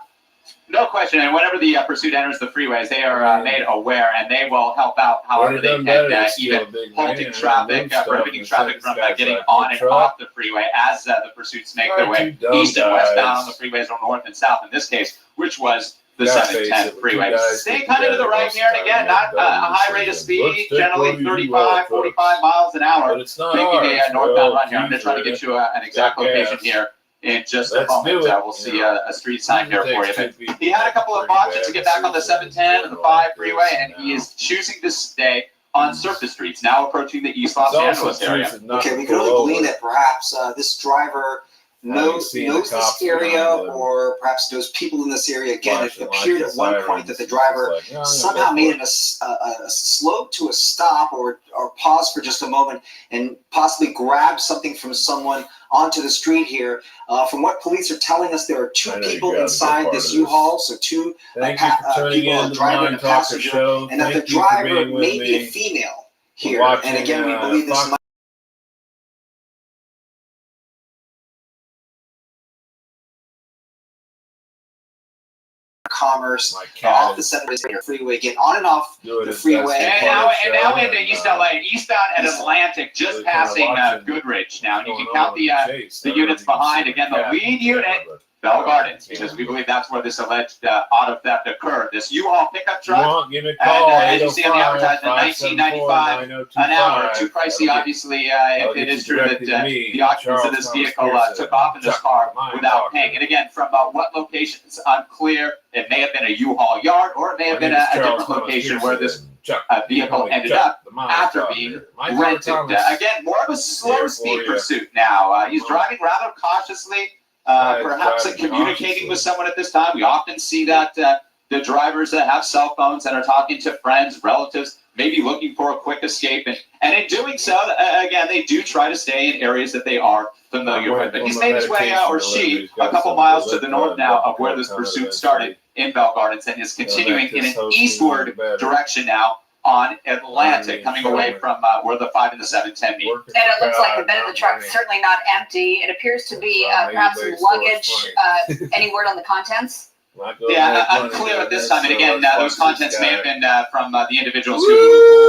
No question, and whenever the pursuit enters the freeways, they are made aware, and they will help out however they can, even halting traffic, preventing traffic from getting on and off the freeway as the pursuits make their way east and westbound on the freeways or north and south in this case, which was the 710 freeway. Stay kind of to the right here, and again, not a high rate of speed, generally 35, 45 miles an hour, making a northbound run here. I'm going to try to get you an exact location here in just a moment. We'll see a street sign here for you. But he had a couple of options to get back on the 710 and the 5 freeway, and he is choosing to stay on surface streets, now approaching the East Los Angeles area. Okay, we can only glean that perhaps this driver knows this area, or perhaps knows people in this area. Again, it appeared at one point that the driver somehow made it a slope to a stop or pause for just a moment and possibly grab something from someone onto the street here. From what police are telling us, there are 2 people inside this U-Haul, so 2 people, a driver and a passenger, and that the driver may be a female here. And again, we believe this might commerce off the 710 freeway, get on and off the freeway. And now into East LA, eastbound at Atlantic, just passing Goodrich. Now, and you can count the units behind. Again, the lead unit, Bell Gardens, because we believe that's where this alleged auto theft occurred. This U-Haul pickup truck, and as you see on the advertisement, $19.95 an hour. Too pricey, obviously, if it is true that the occupants of this vehicle took off in this car without paying. And again, from what location, it's unclear. It may have been a U-Haul yard, or it may have been a different location where this vehicle ended up after being rented. Again, more of a slow speed pursuit now. He's driving rather cautiously, perhaps communicating with someone at this time. We often see that the drivers that have cell phones and are talking to friends, relatives, maybe looking for a quick escape. And in doing so, again, they do try to stay in areas that they are familiar with. But he's made his way, or she, a couple miles to the north now of where this pursuit started in Bell Gardens, and is continuing in an eastward direction now on Atlantic, coming away from where the 5 and the 710 meet. And it looks like the bed of the truck is certainly not empty. It appears to be perhaps some luggage. Any word on the contents? Yeah, unclear at this time. And again, those contents may have been from the individuals who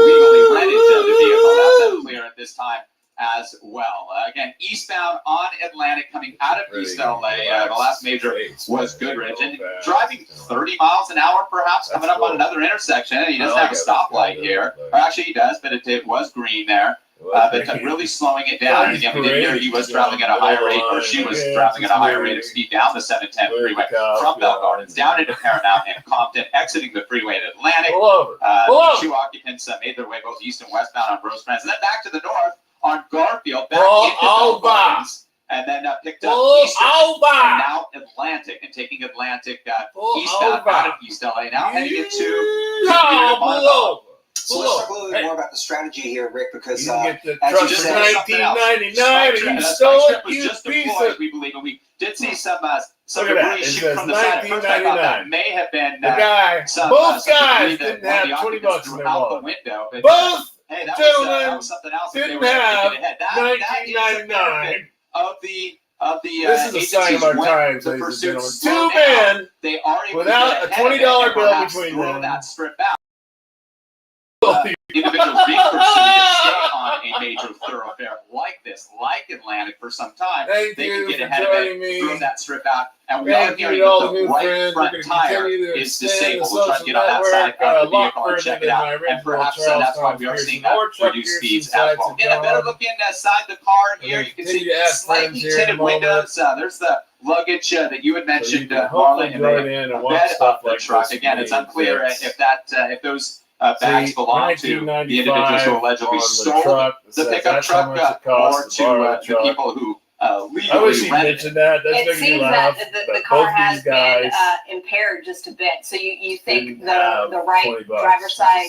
legally rented the vehicle. That's unclear at this time as well. Again, eastbound on Atlantic, coming out of East LA. The last major was Goodrich, and driving 30 miles an hour, perhaps, coming up on another intersection. He doesn't have a stoplight here, or actually he does, but it was green there. But really slowing it down. And again, we did hear he was traveling at a higher rate, or she was traveling at a higher rate of speed down the 710 freeway from Bell Gardens down into Paramount and Compton, exiting the freeway at Atlantic. The 2 occupants made their way both east and westbound on Rosecrans, and then back to the north on Garfield, back into Bell Gardens, and then picked up Eastern, and now Atlantic, and taking Atlantic eastbound out of East LA, now heading into Montebello. So let's talk a little bit more about the strategy here, Rick, because get the as you truck said, 1999 and you stole it, you piece of... We believe, and we did see some debris shoot from the side. First, I thought that may have been the guy. Both guys didn't have $20 in their wallet. Both gentlemen didn't have 1999. Of the this is a sign of our times, ladies and gentlemen. 2 men without a $20 bill between them. That strip out. individuals being pursued to stay on a major thoroughfare like this, like Atlantic, for some time. Thank they you can get for ahead of joining it, me. throw that strip out, and we Thank are you hearing to all that the the new right friends. We're front going to tire continue to is extend the disabled. We'll try to social get on that side network of a the lot vehicle and further check it than out. my And original perhaps Charles that's why Thomas we are Pearson seeing that or Chuck reduced Pearson speeds as sides well. of Get a better John. look inside the car We're here. going You to can continue see to add friends slightly here in a tinted moment. windows. There's the luggage that you had So you mentioned, can Marla, hopefully in join the in and watch bed stuff of the like truck. this. Again, it's unclear if those bags See, belong to the individuals who allegedly stole the pickup truck or to the people who I wish legally he rented mentioned that. That's It making me seems laugh. that the But car both has these guys been impaired just a bit. So you think didn't the have right 20 bucks. driver's side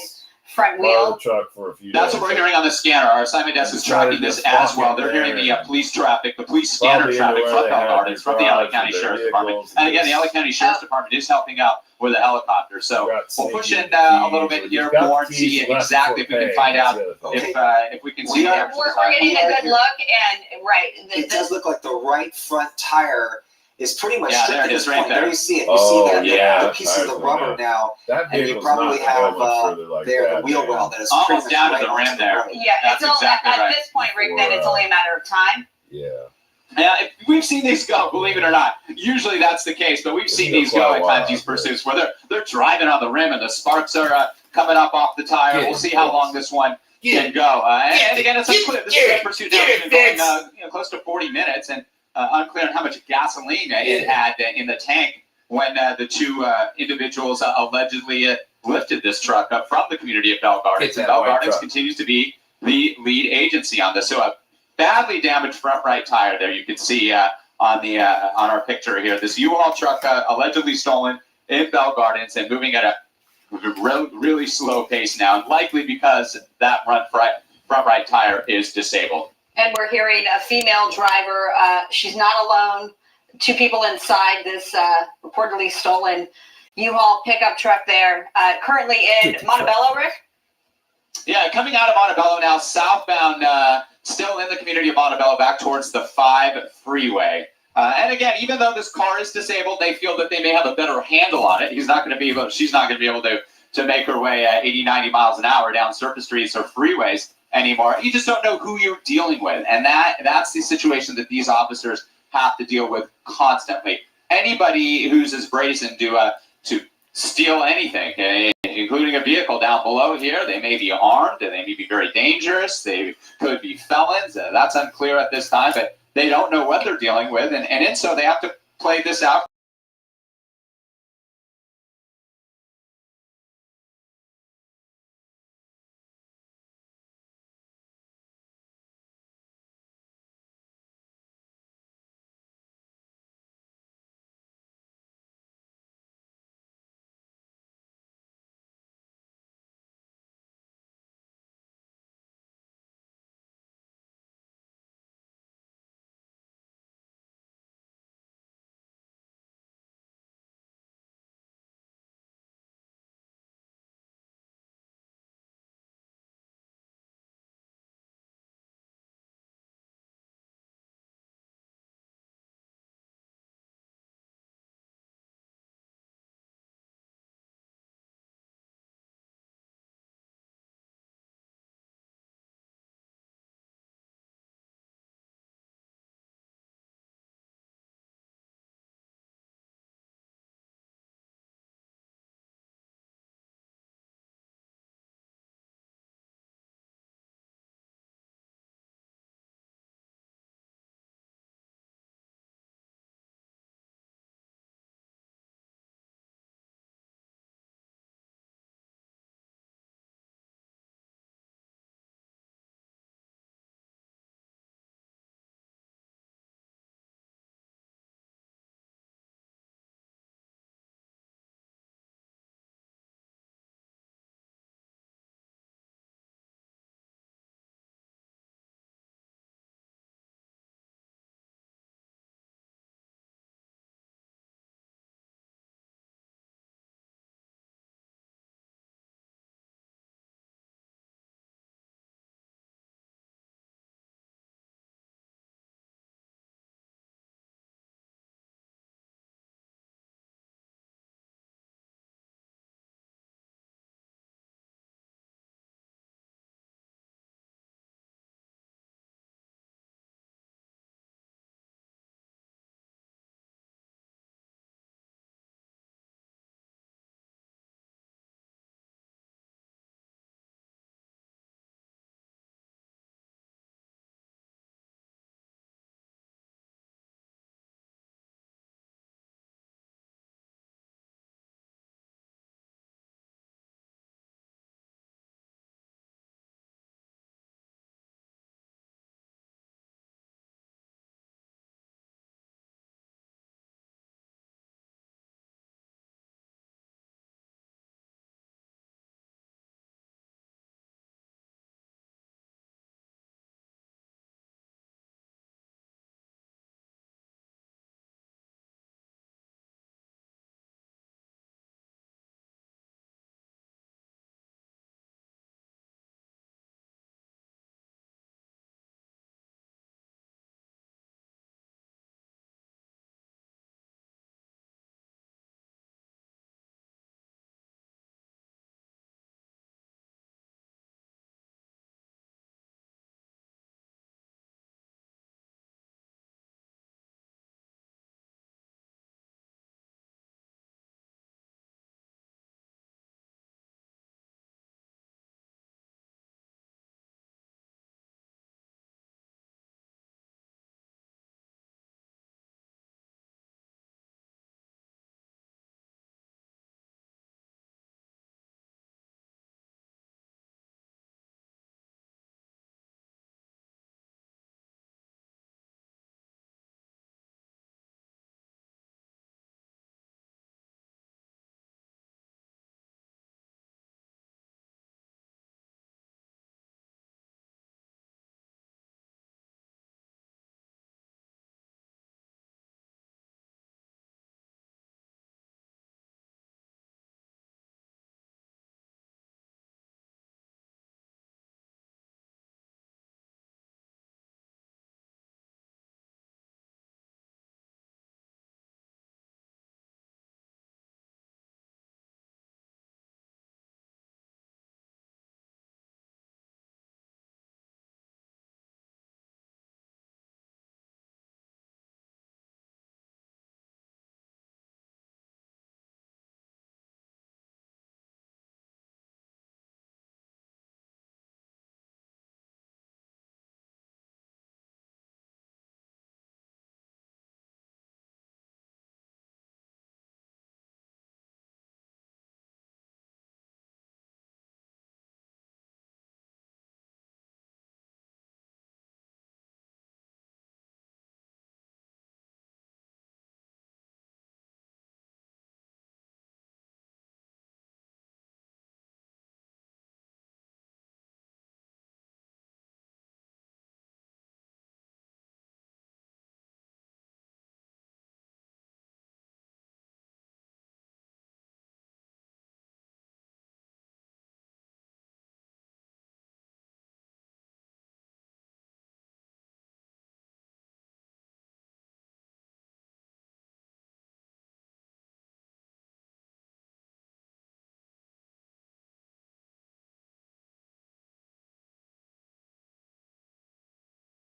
front borrow wheel. the truck for a few That's days. what we're hearing on the scanner. Our assignment desk is tracking this as well. They're hearing the police traffic, the police scanner Probably traffic into from where they Bell have Gardens, their from the LA garage County and their Sheriff's Department. vehicles And again, the LA just- County Sheriff's Department is helping out with a helicopter. So we'll push in a little bit here got more the and see keys left exactly if for we can pay. find That's out the other thing. if we can see the average We're time. getting a good look, and right. It does look like the right front tire is pretty much Yeah, stripped there it at this is right point. there. There you see it. You Oh, see that yeah, the piece of the tire's rubber going now, That and you vehicle's probably not have going much further like there that, the wheel man. well that is Almost pretty much down to right the rim onto there. road. Yeah, That's it's all, exactly at right. this point, Rick, then it's only a matter of time. Yeah. Yeah, we've seen these go, believe it or not. Usually that's the case, but we've seen these go at times, these pursuits, where they're driving on the rim and the sparks are coming up off the tire. We'll see how long this one can go. And again, it's unclear. This is a pursuit now has been going close to 40 minutes, and unclear on how much gasoline it had in the tank when the two individuals allegedly lifted this truck up from the community of Bell Gardens. And Bell Gardens continues to be the lead agency on this. So a badly damaged front right tire there. You can see on our picture here. This U-Haul truck allegedly stolen in Bell Gardens and moving at a really slow pace now, and likely because that front right tire is disabled. And we're hearing a female driver. She's not alone. Two people inside this reportedly stolen U-Haul pickup truck there. Currently in Montebello, Rick? Yeah, coming out of Montebello now, southbound, still in the community of Montebello, back towards the 5 freeway. And again, even though this car is disabled, they feel that they may have a better handle on it. She's not going to be able to make her way at 80, 90 miles an hour down surface streets or freeways anymore. You just don't know who you're dealing with. And that's the situation that these officers have to deal with constantly. Anybody who's as brazen to steal anything, including a vehicle down below here, they may be armed, and they may be very dangerous. They could be felons. That's unclear at this time, but they don't know what they're dealing with. And in so they have to play this out